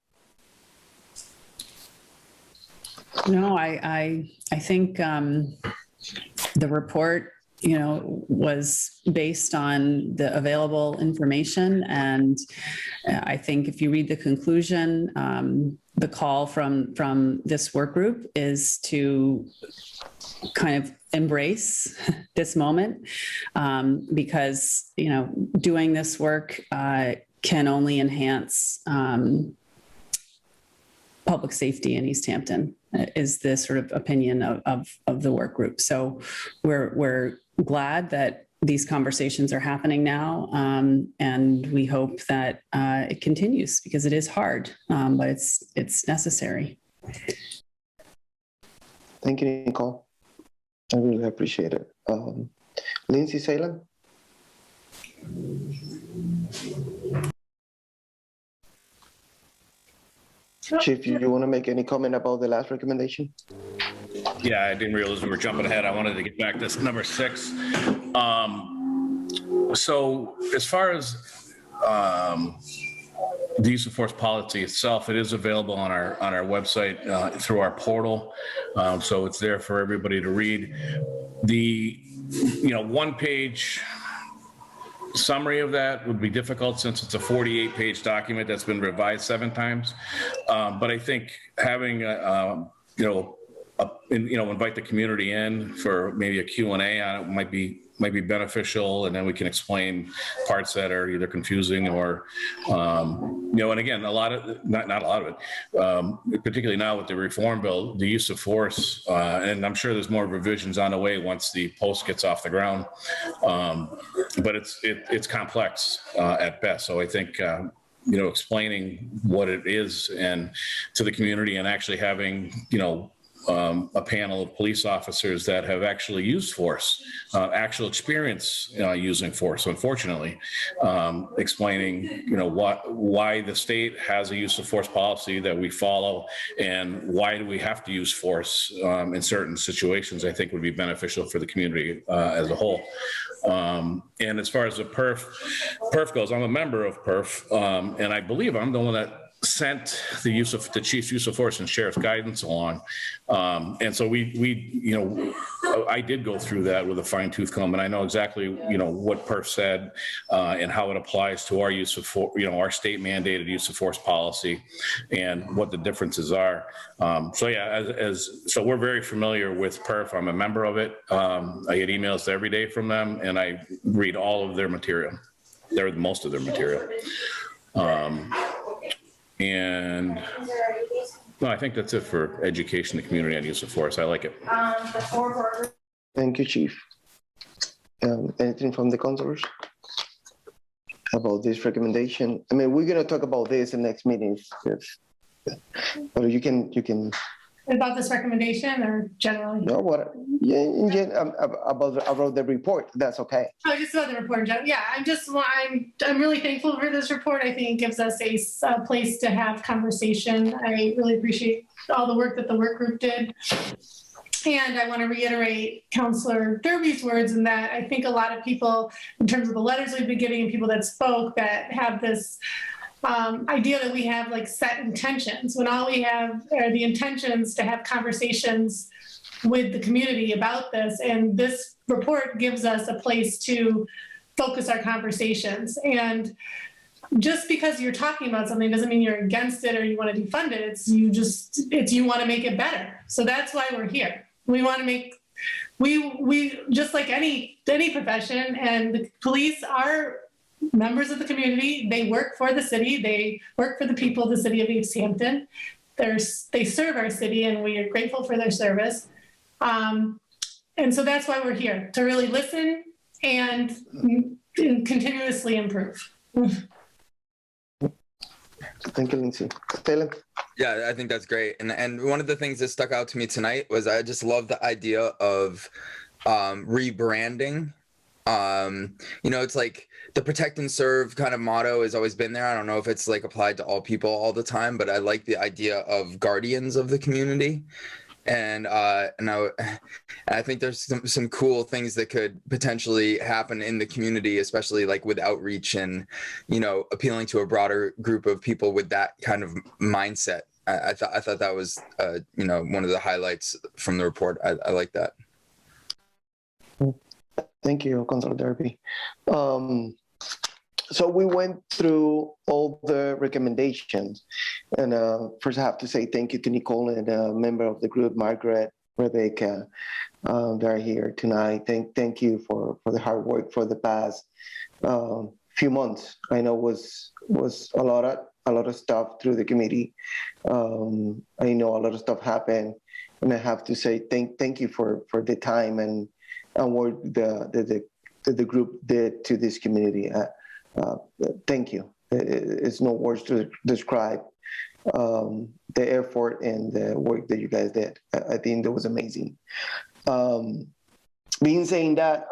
No, I think the report, was based on the available information. And I think if you read the conclusion, the call from this work group is to kind of embrace this moment because, doing this work can only enhance public safety in Easthampton, is the sort of opinion of the work group. So we're glad that these conversations are happening now, and we hope that it continues because it is hard, but it's necessary. Thank you, Nicole. I really appreciate it. Lindsay Salem? Chief, you want to make any comment about the last recommendation? Yeah, I didn't realize we were jumping ahead. I wanted to get back to number 6. So as far as the use of force policy itself, it is available on our website through our portal. So it's there for everybody to read. The one-page summary of that would be difficult since it's a 48-page document that's been revised 7 times. But I think having invite the community in for maybe a Q&A on it might be beneficial, and then we can explain parts that are either confusing or and again, a lot of not a lot of it, particularly now with the reform bill, the use of force, and I'm sure there's more revisions on the way once the post gets off the ground, but it's complex at best. So I think explaining what it is and to the community, and actually having a panel of police officers that have actually used force, actual experience using force, unfortunately, explaining, why the state has a use of force policy that we follow and why do we have to use force in certain situations, I think would be beneficial for the community as a whole. And as far as the PERF goes, I'm a member of PERF, and I believe I'm the one that sent the chief's use of force and sheriff's guidance along. And so I did go through that with a fine tooth comb, and I know exactly, what PERF said and how it applies to our use of force, our state mandated use of force policy and what the differences are. So we're very familiar with PERF. I'm a member of it. I get emails every day from them, and I read all of their material. Most of their material. And no, I think that's it for education, the community on use of force. I like it. Thank you, Chief. Anything from the councilors about this recommendation? I mean, we're going to talk about this in next meetings. Yes. But you can. About this recommendation or generally? No, about the report. That's okay. Oh, just about the report in general. Yeah, I'm really thankful for this report. I think it gives us a place to have conversation. I really appreciate all the work that the work group did. And I want to reiterate Councillor Derby's words in that I think a lot of people, in terms of the letters we've been getting and people that spoke, that have this idea that we have like set intentions when all we have are the intentions to have conversations with the community about this. And this report gives us a place to focus our conversations. And just because you're talking about something doesn't mean you're against it or you want to defund it. It's you want to make it better. So that's why we're here. We want to make, we just like any profession, and the police are members of the community. They work for the city. They work for the people of the city of Easthampton. They serve our city, and we are grateful for their service. And so that's why we're here, to really listen and continuously improve. Thank you, Lindsay. Taylor? Yeah, I think that's great. And one of the things that stuck out to me tonight was I just love the idea of rebranding. It's like the protect and serve kind of motto has always been there. I don't know if it's like applied to all people all the time, but I like the idea of guardians of the community. I think there's some cool things that could potentially happen in the community, especially like with outreach and, appealing to a broader group of people with that kind of mindset. I thought that was, one of the highlights from the report. I like that. Thank you, Councilor Derby. So we went through all the recommendations, and first I have to say thank you to Nicole and a member of the group, Margaret, Rebecca, that are here tonight. Thank you for the hard work for the past few months. I know was a lot of stuff through the committee. I know a lot of stuff happened, and I have to say thank you for the time and work the group did to this community. Thank you. It's no words to describe the effort and the work that you guys did. I think that was amazing. Being saying that,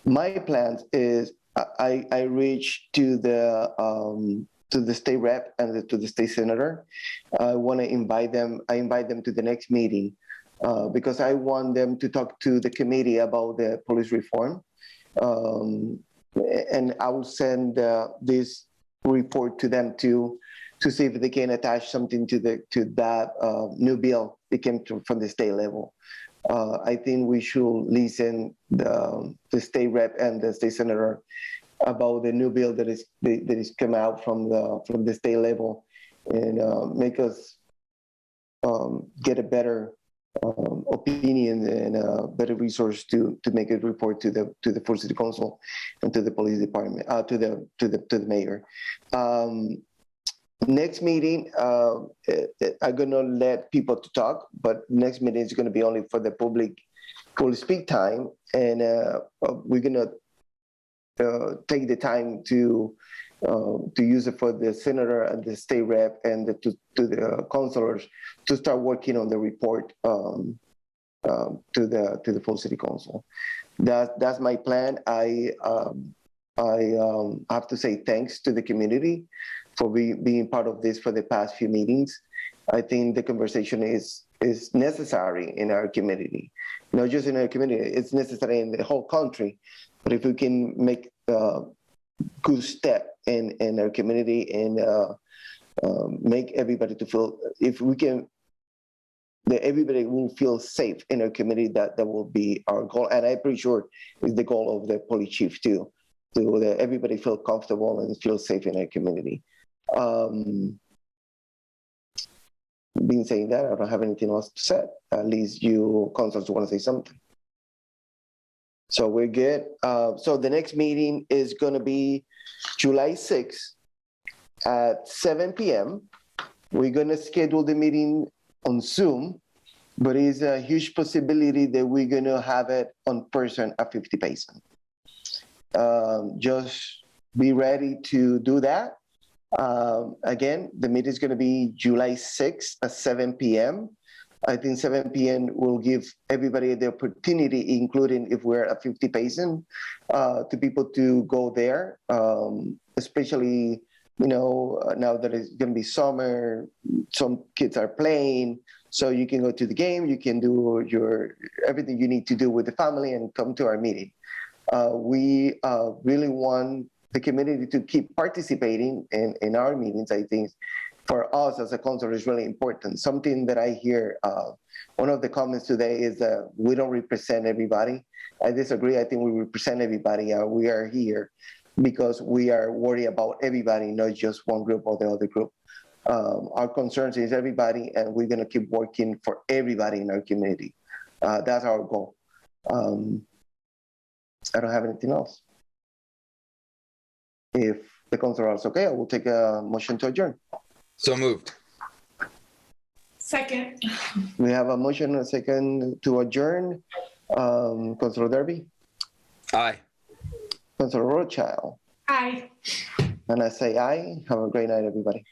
my plans is I reach to the state rep and to the state senator. I want to invite them. I invite them to the next meeting because I want them to talk to the committee about the police reform. And I will send this report to them to see if they can attach something to that new bill that came from the state level. I think we should listen the state rep and the state senator about the new bill that is come out from the state level, and make us get a better opinion and a better resource to make a report to the full city council and to the police department, to the mayor. Next meeting, I'm gonna let people to talk, but next meeting is gonna be only for the public speak time, and we're gonna take the time to use it for the senator and the state rep and to the councilors to start working on the report to the full city council. That's my plan. I have to say thanks to the community for being part of this for the past few meetings. I think the conversation is necessary in our community, not just in our community. It's necessary in the whole country. But if we can make good step in our community and make everybody to feel, if we can, that everybody will feel safe in our community, that will be our goal. And I'm pretty sure it's the goal of the police chief too, so that everybody feel comfortable and feel safe in our community. Being saying that, I don't have anything else to say. At least you councilors want to say something. So we're good. So the next meeting is going to be July 6th at 7 p.m. We're going to schedule the meeting on Zoom, but it's a huge possibility that we're going to have it on person at 50 Payson. Just be ready to do that. Again, the meeting is going to be July 6th at 7 p.m. I think 7 p.m. will give everybody the opportunity, including if we're at 50 Payson, to people to go there, especially, now that it's going to be summer, some kids are playing, so you can go to the game, you can do everything you need to do with the family and come to our meeting. We really want the community to keep participating in our meetings. I think for us as a council is really important. Something that I hear, one of the comments today is that we don't represent everybody. I disagree. I think we represent everybody. We are here because we are worried about everybody, not just one group or the other group. Our concerns is everybody, and we're going to keep working for everybody in our community. That's our goal. I don't have anything else. If the council is okay, I will take a motion to adjourn. So moved. Second. We have a motion and a second to adjourn. Councilor Derby? Aye. Councilor Rothschild? Aye. And I say aye. Have a great night, everybody.